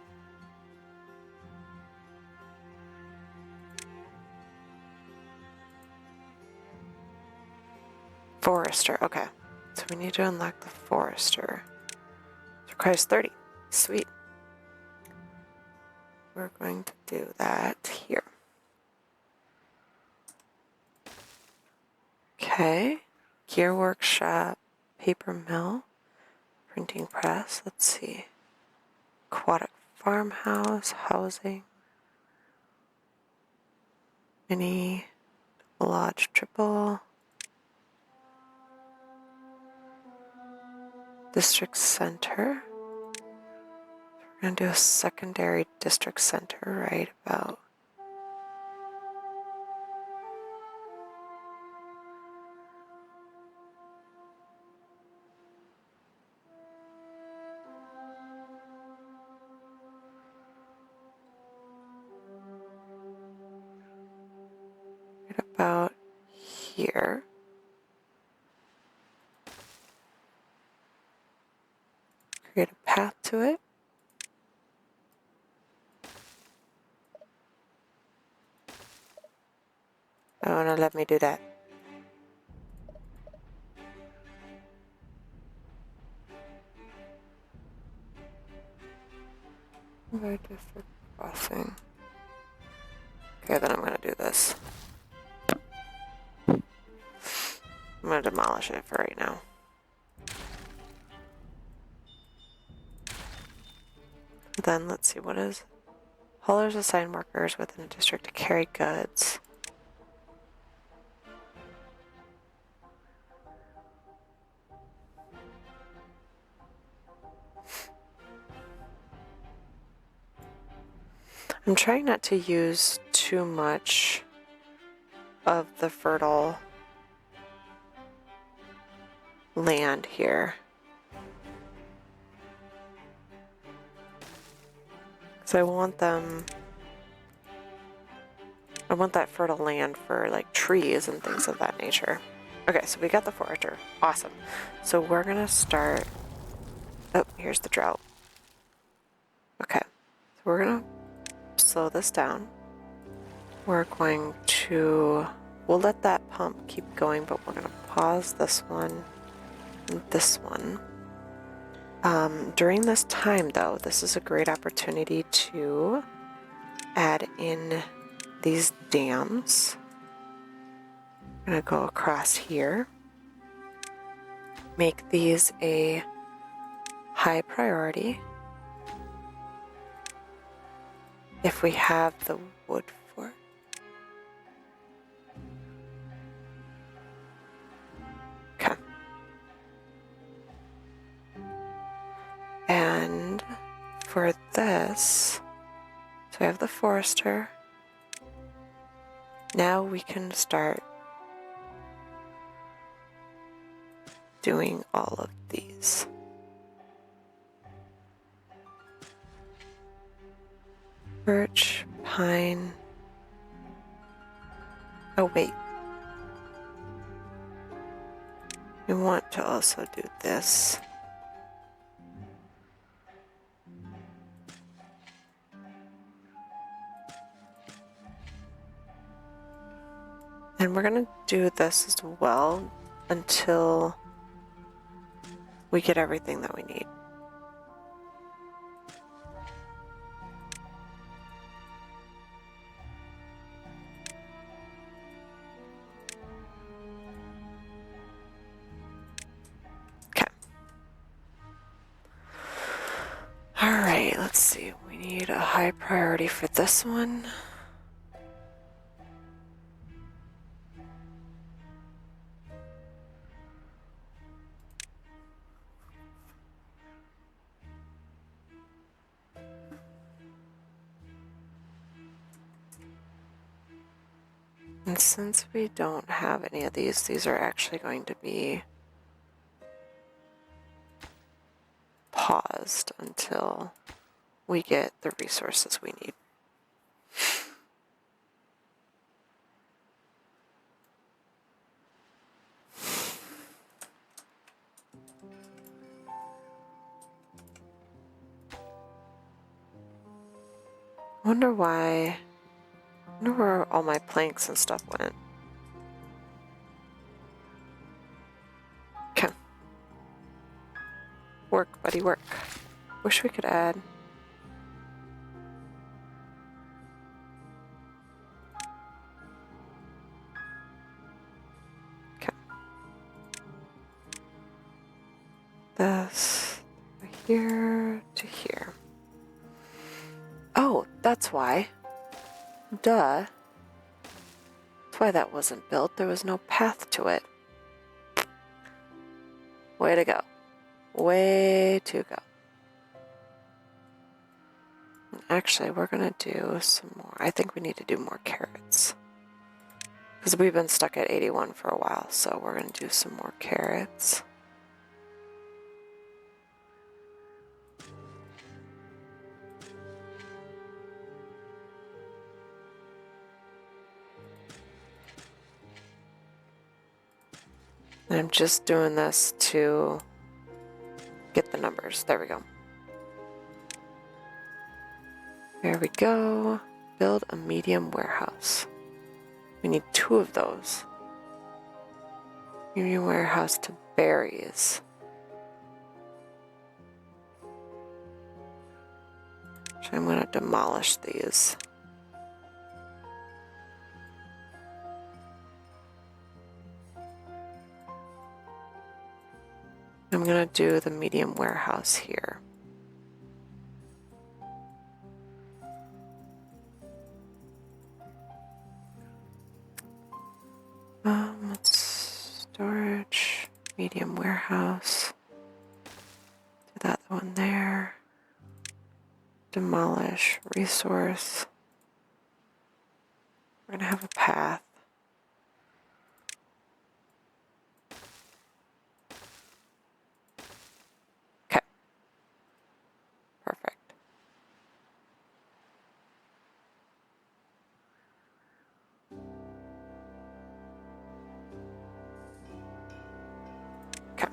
B: Forester, okay. So we need to unlock the Forester. It requires 30. Sweet. We're going to do that here. Okay. Gear workshop, paper mill, printing press. Let's see. Aquatic farmhouse, housing. Mini lodge triple. District center. We're going to do a secondary district center right about. Right about here. Create a path to it. Oh, no, let me do that. District crossing. Okay, then I'm going to do this. I'm going to demolish it for right now. Then let's see, what is... Haulers assign workers within a district to carry goods. I'm trying not to use too much of the fertile land here. So I want that fertile land for like trees and things of that nature. Okay, so we got the forager. Awesome. So we're gonna start, oh, here's the drought. Okay, so we're gonna slow this down. We're going to, we'll let that pump keep going, but we're gonna pause this one and this one. During this time though, this is a great opportunity to add in these dams. I'm gonna go across here. Make these a high priority. If we have the wood for it. Okay. And for this, so I have the forester. Now we can start doing all of these. Birch, pine. Oh, wait. We want to also do this. And we're going to do this as well until we get everything that we need. Okay. All right, let's see. We need a high priority for this one. And since we don't have any of these are actually going to be paused until we get the resources we need. I wonder where all my planks and stuff went. Okay. Work, buddy, work. Wish we could add. Okay. This here to here. Oh, that's why. Duh. That's why that wasn't built. There was no path to it. Way to go. Way to go. Actually, we're going to do some more. I think we need to do more carrots. Because we've been stuck at 81 for a while, so we're going to do some more carrots. And I'm just doing this to get the numbers. There we go. There we go. Build a medium warehouse. We need 2 of those. Medium warehouse to berries. So I'm going to demolish these. I'm going to do the medium warehouse here. Let's storage, medium warehouse. Do that one there. Demolish, resource. We're going to have a path. Okay. Perfect. Okay.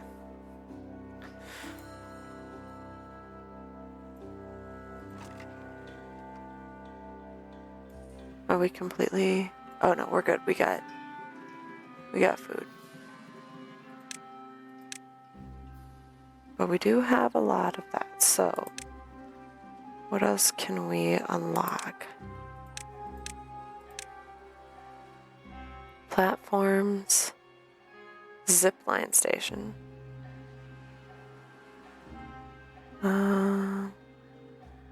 B: Are we completely... Oh no, we're good. We got food. But we do have a lot of that, so what else can we unlock? Platforms, zipline station,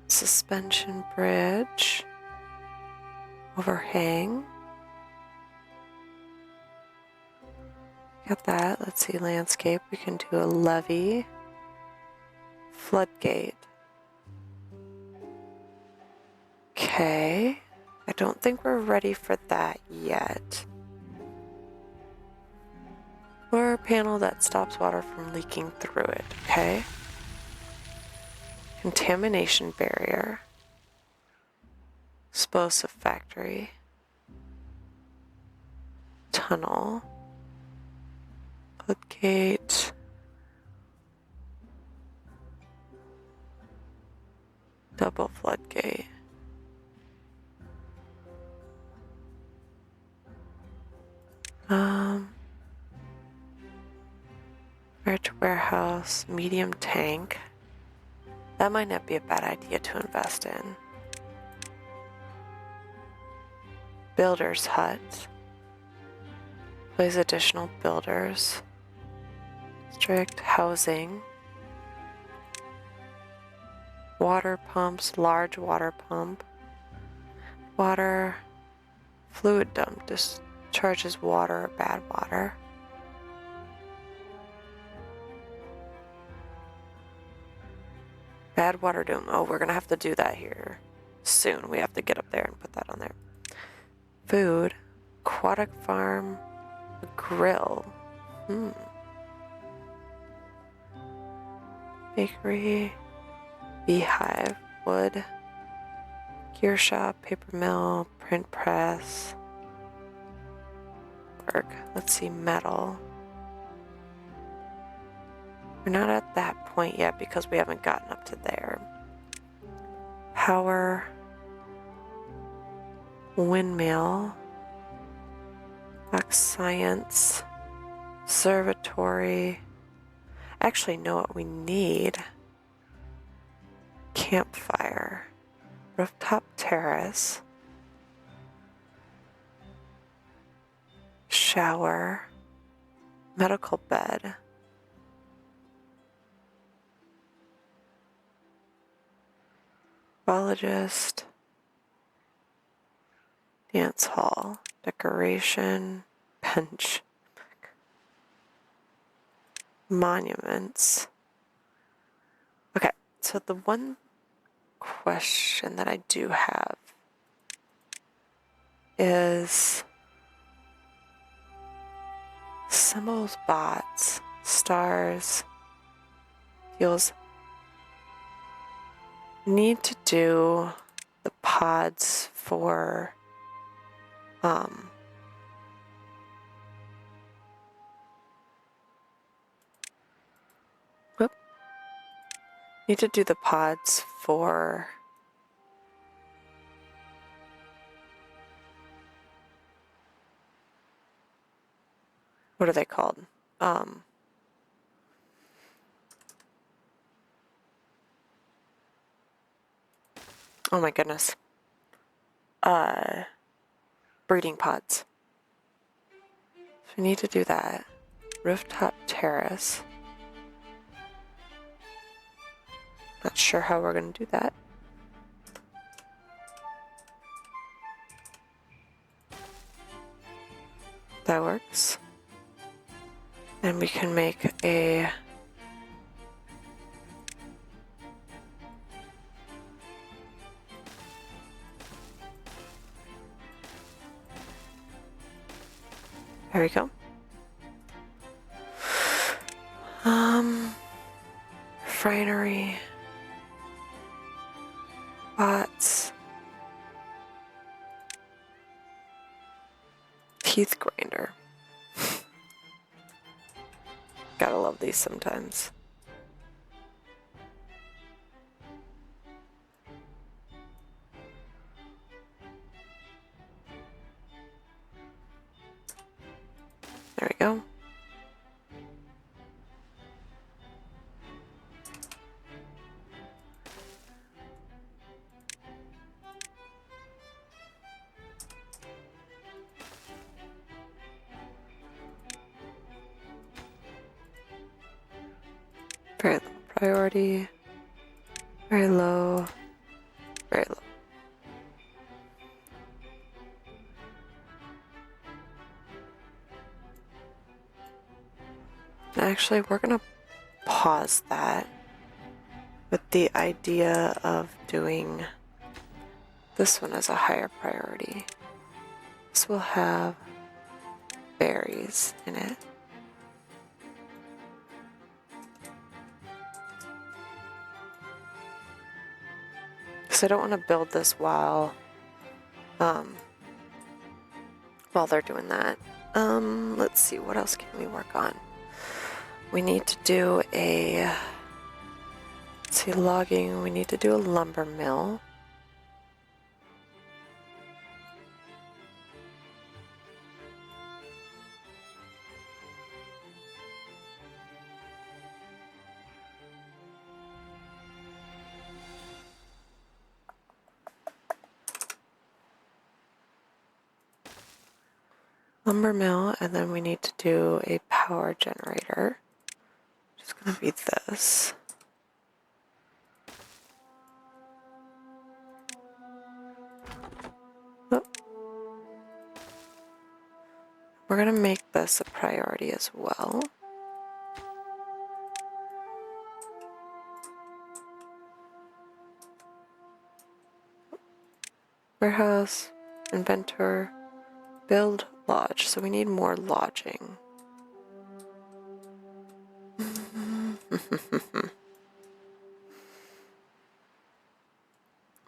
B: suspension bridge, overhang. Got that. Let's see, landscape. We can do a levee, floodgate. Okay. I don't think we're ready for that yet. Or a panel that stops water from leaking through it, okay? Contamination barrier. Explosive factory. Tunnel. Floodgate. Double floodgate. Large warehouse, medium tank. That might not be a bad idea to invest in. Builder's hut. Place additional builders. District housing. Water pumps, large water pump. Water fluid dump discharges water or bad water. Bad water dome. Oh, we're gonna have to do that here soon. We have to get up there and put that on there. Food, aquatic farm, grill. Bakery, beehive, wood. Gear shop, paper mill, print press. Work. Let's see, metal. We're not at that point yet because we haven't gotten up to there. Power. Windmill. Black science. Observatory. Actually know what we need. Campfire. Rooftop terrace. Shower. Medical bed. Biologist. Dance hall. Decoration. Bench. Monuments. Okay, so the one question that I do have is symbols, bots, stars, fuels. Need to do the pods for need to do the pods for what are they called? Oh my goodness. Breeding pods. So we need to do that. Rooftop terrace. Not sure how we're going to do that. That works. And we can make a there we go. Refinery. Bots. Teeth grinder. Gotta love these sometimes. There we go. Very low priority. Very low. Very low. Actually, we're gonna pause that with the idea of doing this one as a higher priority. This will have berries in it. Because I don't want to build this while they're doing that. Let's see, what else can we work on? We need to do a, let's see, logging. We need to do a lumber mill. Lumber mill, and then we need to do a power generator, which is going to be this. Oh. We're going to make this a priority as well. Warehouse, inventor, build, lodge. So we need more lodging.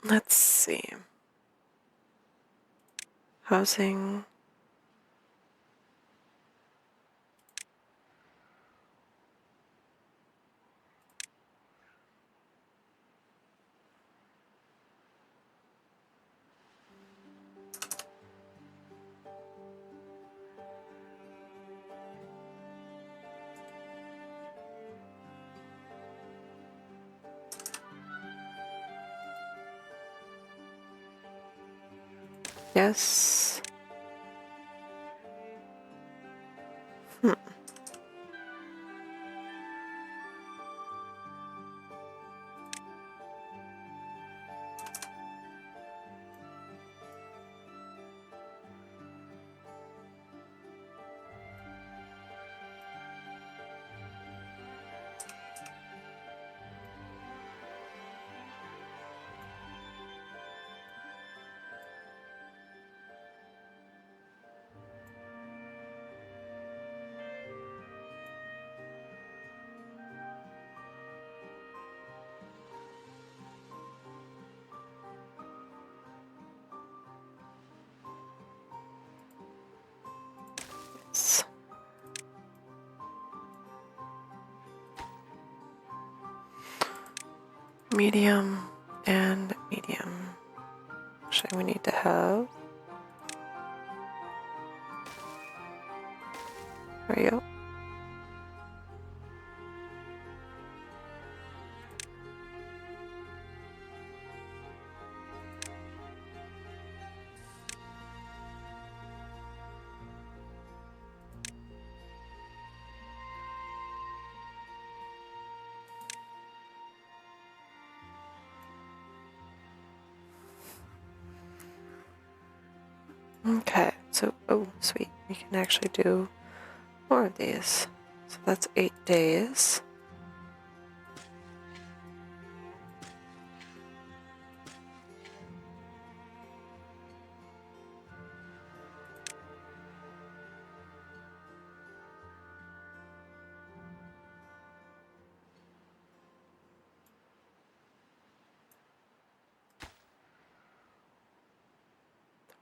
B: Let's see. Housing. Yes. Yes. Medium and medium. Actually, we need to have. There we go. Okay, so, oh, sweet. We can actually do more of these. So that's 8 days.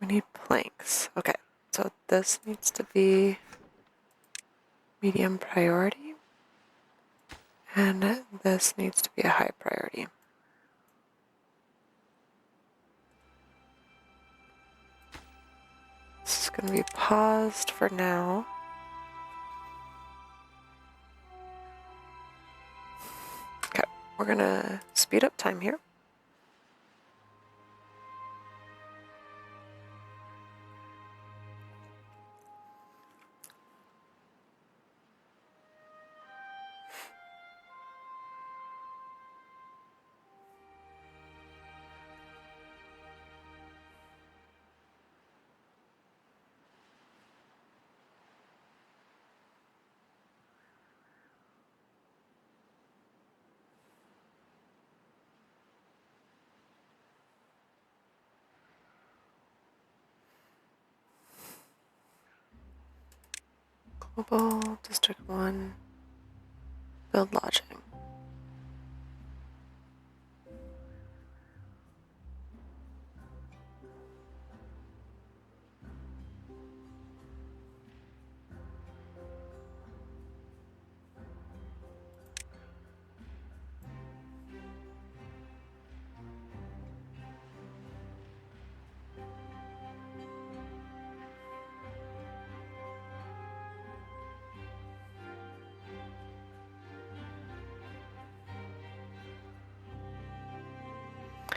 B: We need planks. Okay, so this needs to be medium priority, and this needs to be a high priority. This is going to be paused for now. Okay, we're going to speed up time here. Global District 1, build lodging.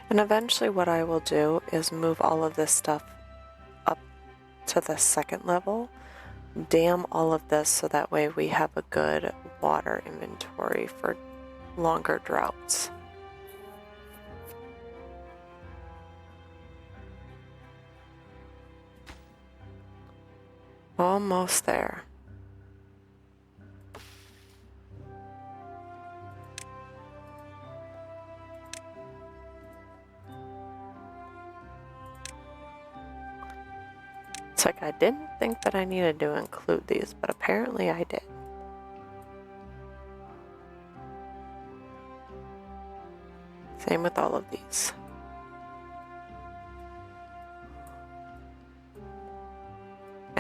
B: And eventually what I will do is move all of this stuff up to the second level, dam all of this so that way we have a good water inventory for longer droughts. Almost there. It's like I didn't think that I needed to include these, but apparently I did. Same with all of these.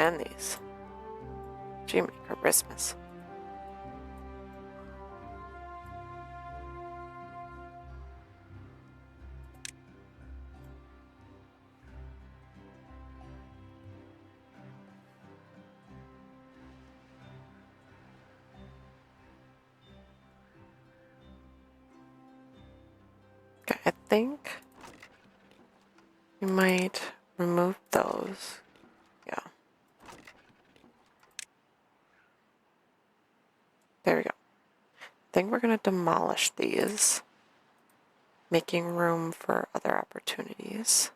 B: And these. Jiminy Christmas. Okay, I think we might remove those. Yeah. There we go. I think we're going to demolish these, making room for other opportunities.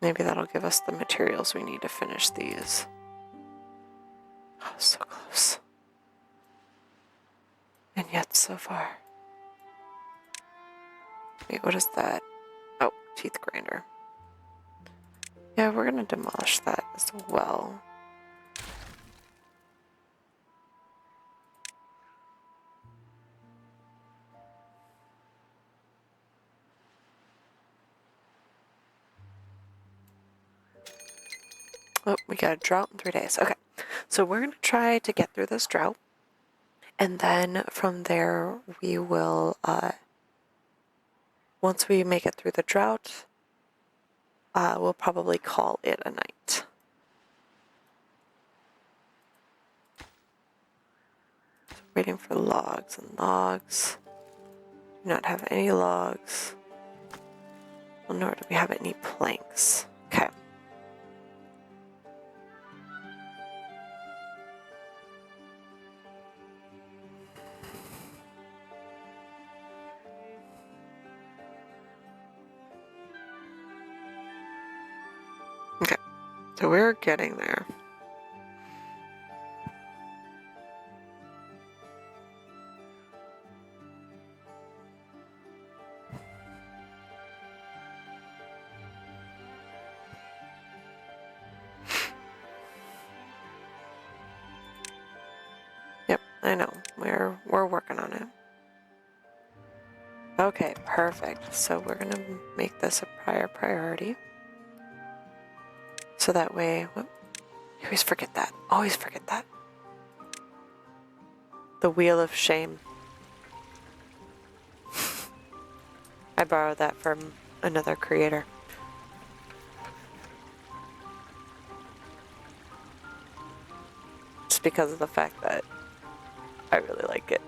B: Maybe that'll give us the materials we need to finish these. Oh, so close. And yet so far. Wait, what is that? Oh, teeth grinder. Yeah, we're gonna demolish that as well. Oh, we got a drought in 3 days. Okay, so we're gonna try to get through this drought. And then from there, we will, once we make it through the drought, we'll probably call it a night. So waiting for logs and logs. Do not have any logs. Well, nor do we have any planks. Okay. Okay, so we're getting there. Yep, I know. We're working on it. Okay, perfect. So we're gonna make this a priority. So that way, whoop, I always forget that. Always forget that. The wheel of shame. I borrowed that from another creator. Just because of the fact that I really like it.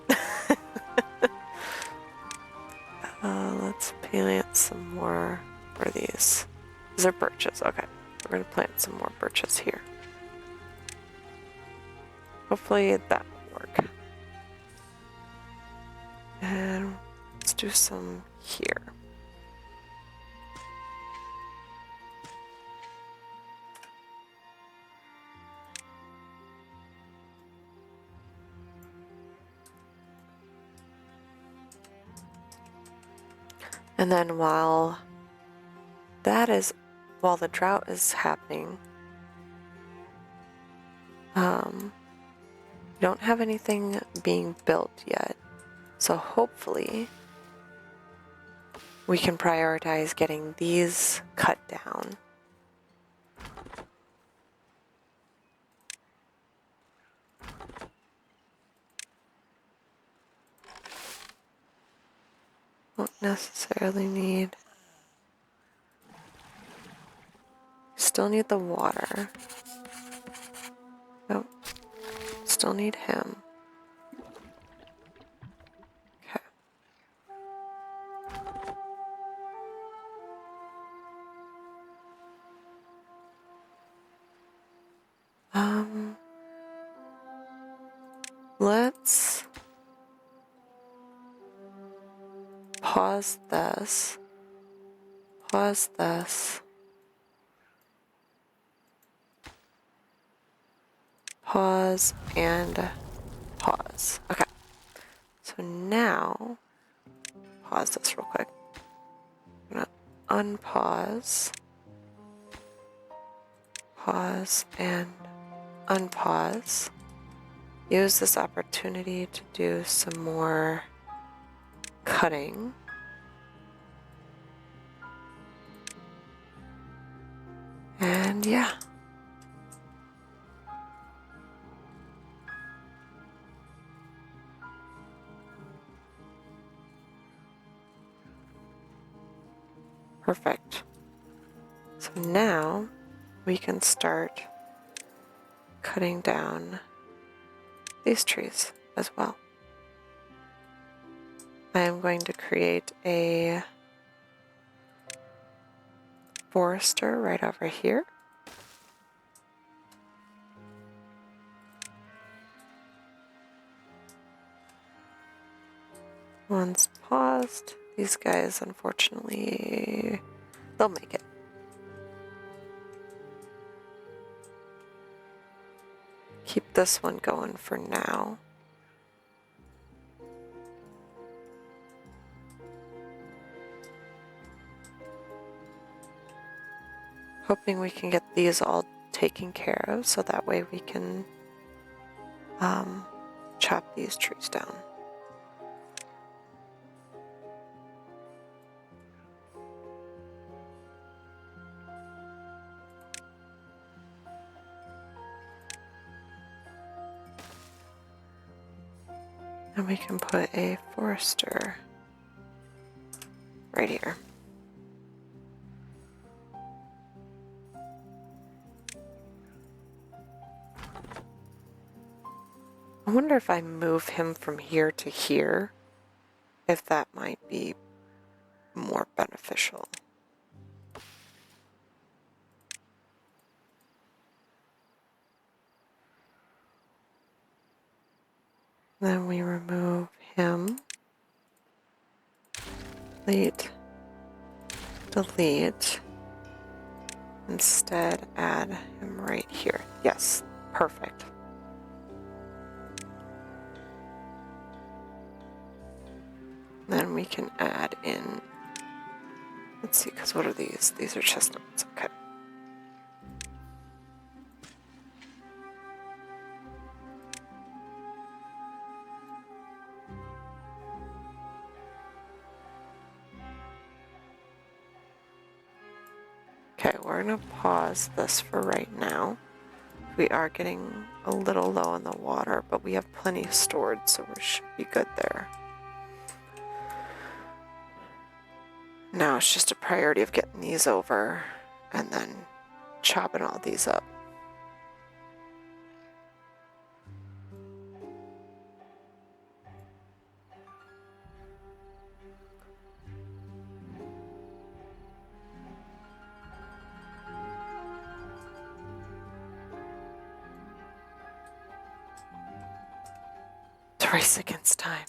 B: Let's plant some more. What are these? These are birches. Okay. We're going to plant some more birches here. Hopefully that will work. And let's do some here. And then while the drought is happening, we don't have anything being built yet. So hopefully we can prioritize getting these cut down. Won't necessarily need. Still need the water. Nope. Still need him. Okay. Let's pause this. Pause this. Pause and pause. Okay. So now, pause this real quick. I'm gonna unpause. Pause and unpause. Use this opportunity to do some more cutting. And yeah. Perfect. So now we can start cutting down these trees as well. I am going to create a forester right over here. Once paused, these guys, unfortunately, they'll make it. Keep this one going for now. Hoping we can get these all taken care of so that way we can chop these trees down. And we can put a forester right here. I wonder if I move him from here to here, if that might be more beneficial. Then we remove him. Delete. Instead, add him right here. Yes, perfect. Then we can add in, let's see, because what are these? These are chestnuts, okay. Okay, we're gonna pause this for right now. We are getting a little low on the water, but we have plenty stored, so we should be good there. Now it's just a priority of getting these over and then chopping all these up. It's a race against time.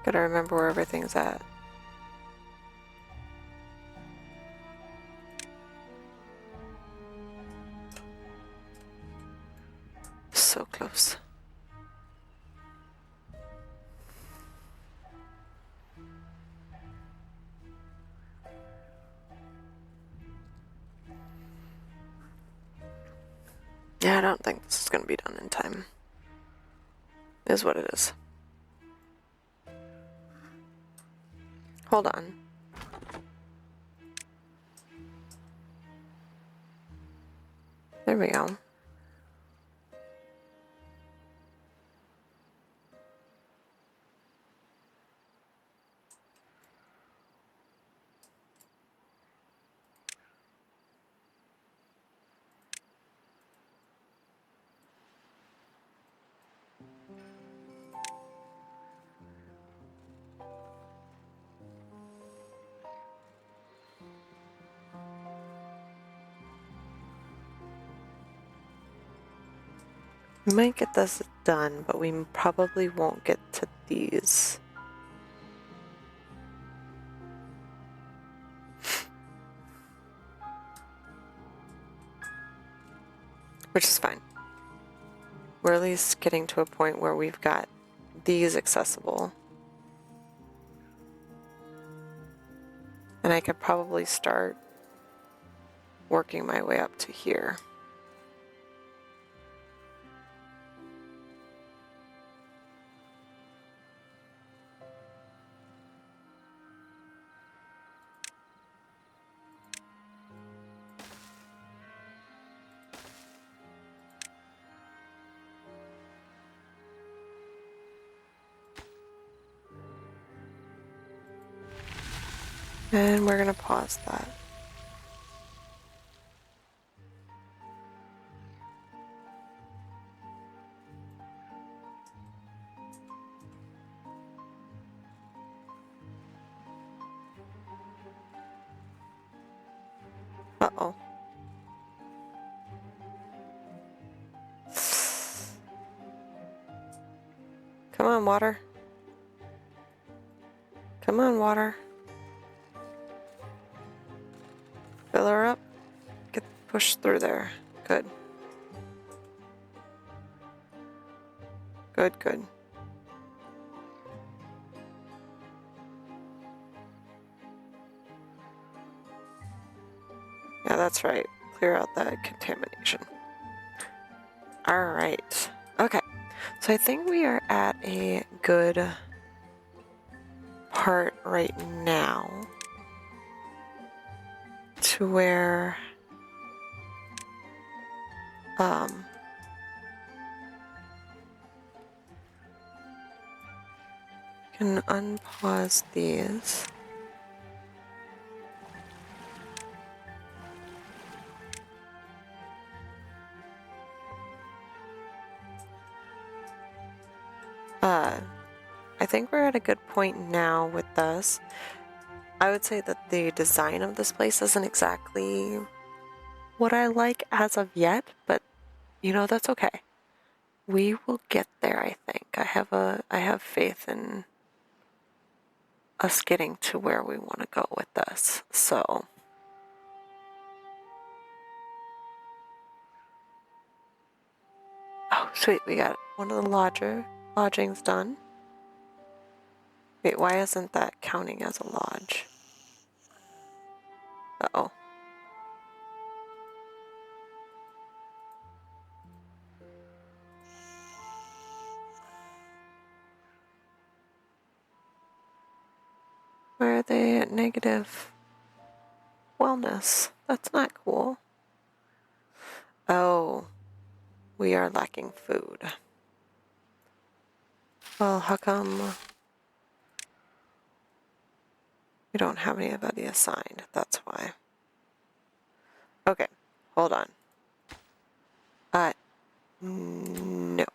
B: Gotta remember where everything's at. So close. Yeah, I don't think this is gonna be done in time. Is what it is. Hold on. There we go. We might get this done, but we probably won't get to these. Which is fine. We're at least getting to a point where we've got these accessible. And I could probably start working my way up to here. And we're going to pause that. Uh-oh. Come on, water. Come on, water. Fill her up. Get pushed through there. Good. Good, good. Yeah, that's right. Clear out that contamination. Alright. Okay. So I think we are at a good part right now to where can unpause these. I think we're at a good point now with this. I would say that the design of this place isn't exactly what I like as of yet, but you know, that's okay. We will get there, I think. I have faith in us getting to where we want to go with this. So oh sweet, we got one of the lodgings done. Wait, why isn't that counting as a lodge? Uh-oh. Why are they at negative wellness? That's not cool. Oh, we are lacking food. Well, how come we don't have anybody assigned? That's why. Okay, hold on. No.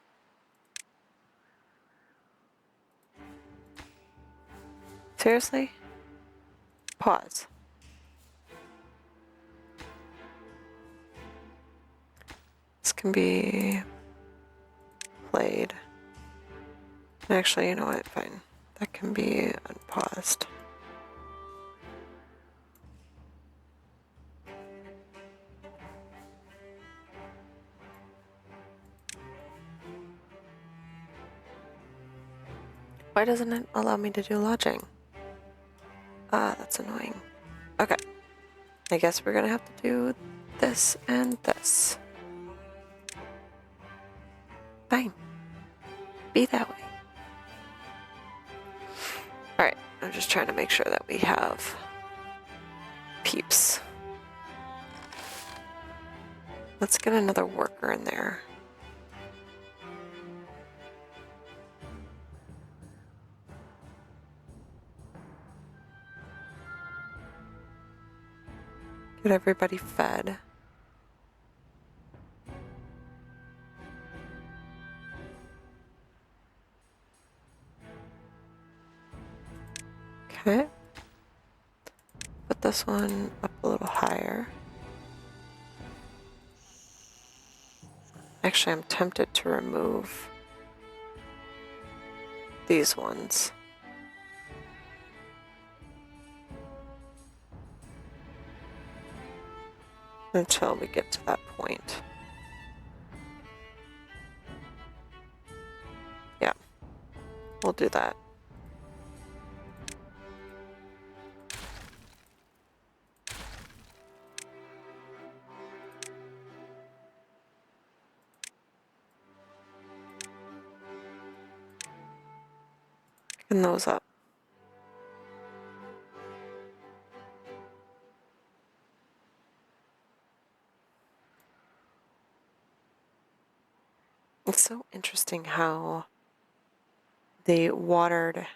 B: Seriously? Pause. This can be played. Actually, you know what? Fine. That can be unpaused. Why doesn't it allow me to do lodging? That's annoying. Okay. I guess we're gonna have to do this and this. Fine. Be that way. Alright, I'm just trying to make sure that we have peeps. Let's get another worker in there. Get everybody fed. Okay. Put this one up a little higher. Actually, I'm tempted to remove these ones. Until we get to that point. Yeah, we'll do that. Picking those up. It's so interesting how the watered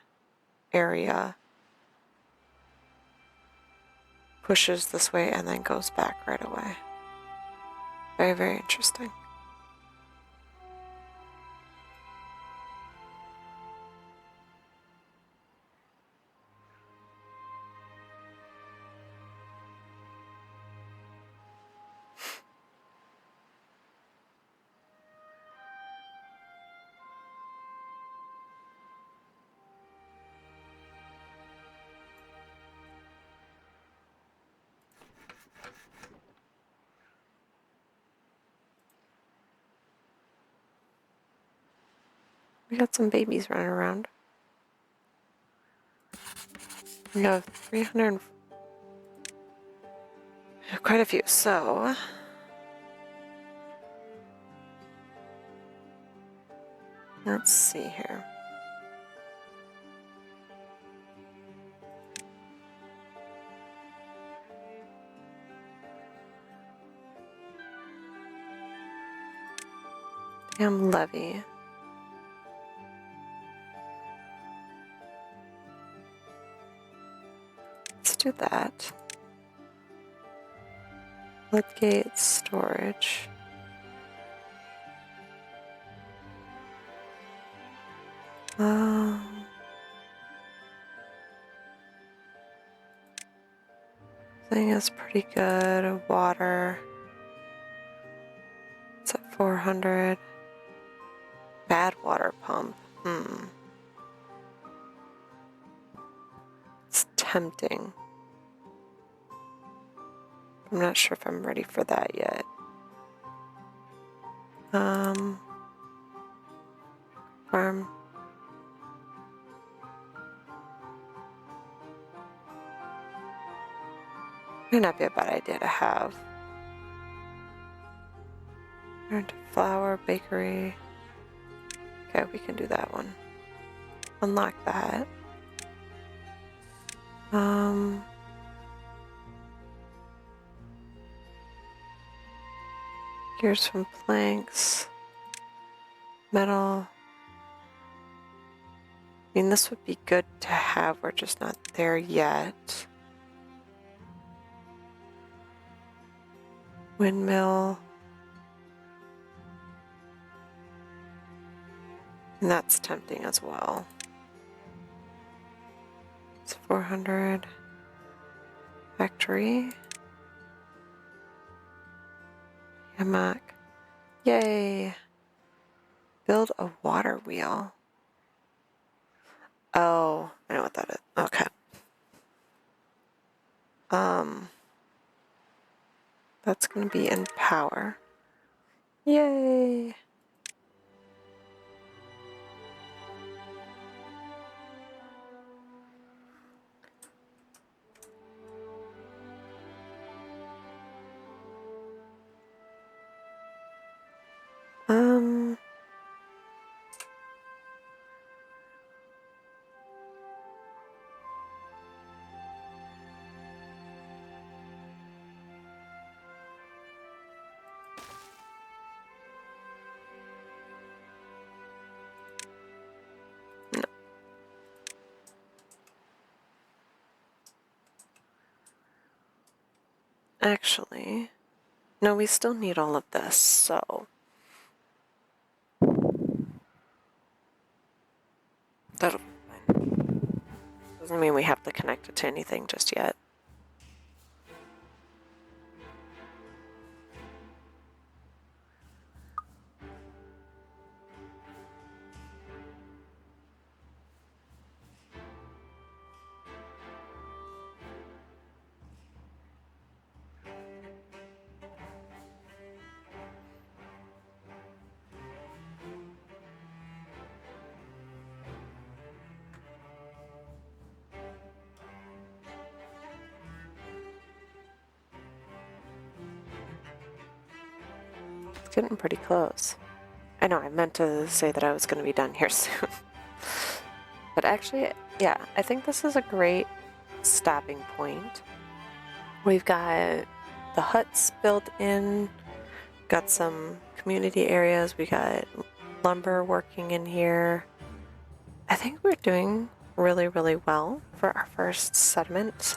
B: area pushes this way and then goes back right away. Very, very interesting. We got some babies running around. We have 300, quite a few, so let's see here. Damn levy. Let's do that. Floodgate storage. Thing is pretty good. Water. It's at 400. Bad water pump. It's tempting. I'm not sure if I'm ready for that yet. Farm. Might not be a bad idea to have. Turn to flour, bakery. Okay, we can do that one. Unlock that. Gears from planks. Metal. I mean, this would be good to have. We're just not there yet. Windmill. And that's tempting as well. It's 400. Factory. Hammock. Yay! Build a water wheel. Oh, I know what that is. Okay. That's going to be in power. Yay! No. Actually, no, we still need all of this, so that'll be fine. Doesn't mean we have to connect it to anything just yet. It's getting pretty close. I know, I meant to say that I was going to be done here soon. But actually, yeah, I think this is a great stopping point. We've got the huts built in, got some community areas, we got lumber working in here. I think we're doing really, really well for our first settlement.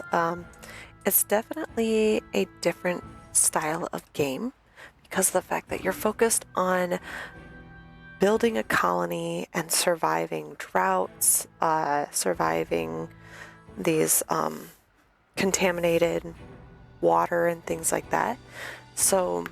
B: It's definitely a different style of game because of the fact that you're focused on building a colony and surviving droughts, surviving these contaminated water and things like that. So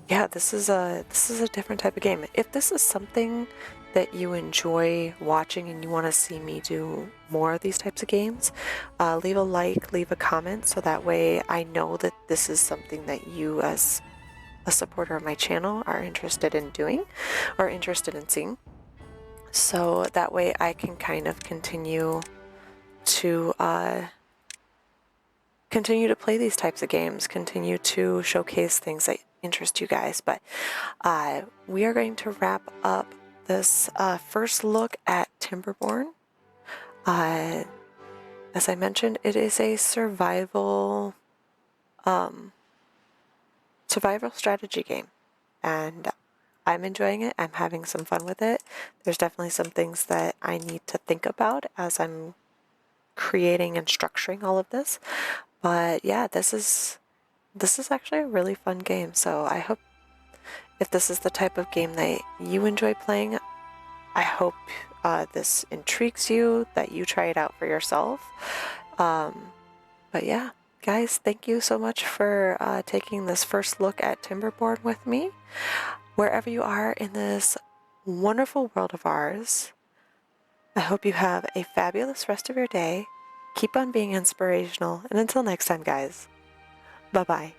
B: yeah, this is a different type of game. If this is something that you enjoy watching and you want to see me do more of these types of games, leave a like, leave a comment, so that way I know that this is something that you, as a supporter of my channel, are interested in doing or interested in seeing. So that way I can kind of continue to play these types of games, continue to showcase things that interest you guys. But we are going to wrap up this first look at Timberborn. As I mentioned, it is a survival strategy game, and I'm enjoying it. I'm having some fun with it. There's definitely some things that I need to think about as I'm creating and structuring all of this. But yeah, this is actually a really fun game. So I hope, if this is the type of game that you enjoy playing, I hope this intrigues you, that you try it out for yourself. But yeah, guys, thank you so much for taking this first look at Timberborn with me. Wherever you are in this wonderful world of ours, I hope you have a fabulous rest of your day. Keep on being inspirational, and until next time, guys, bye-bye.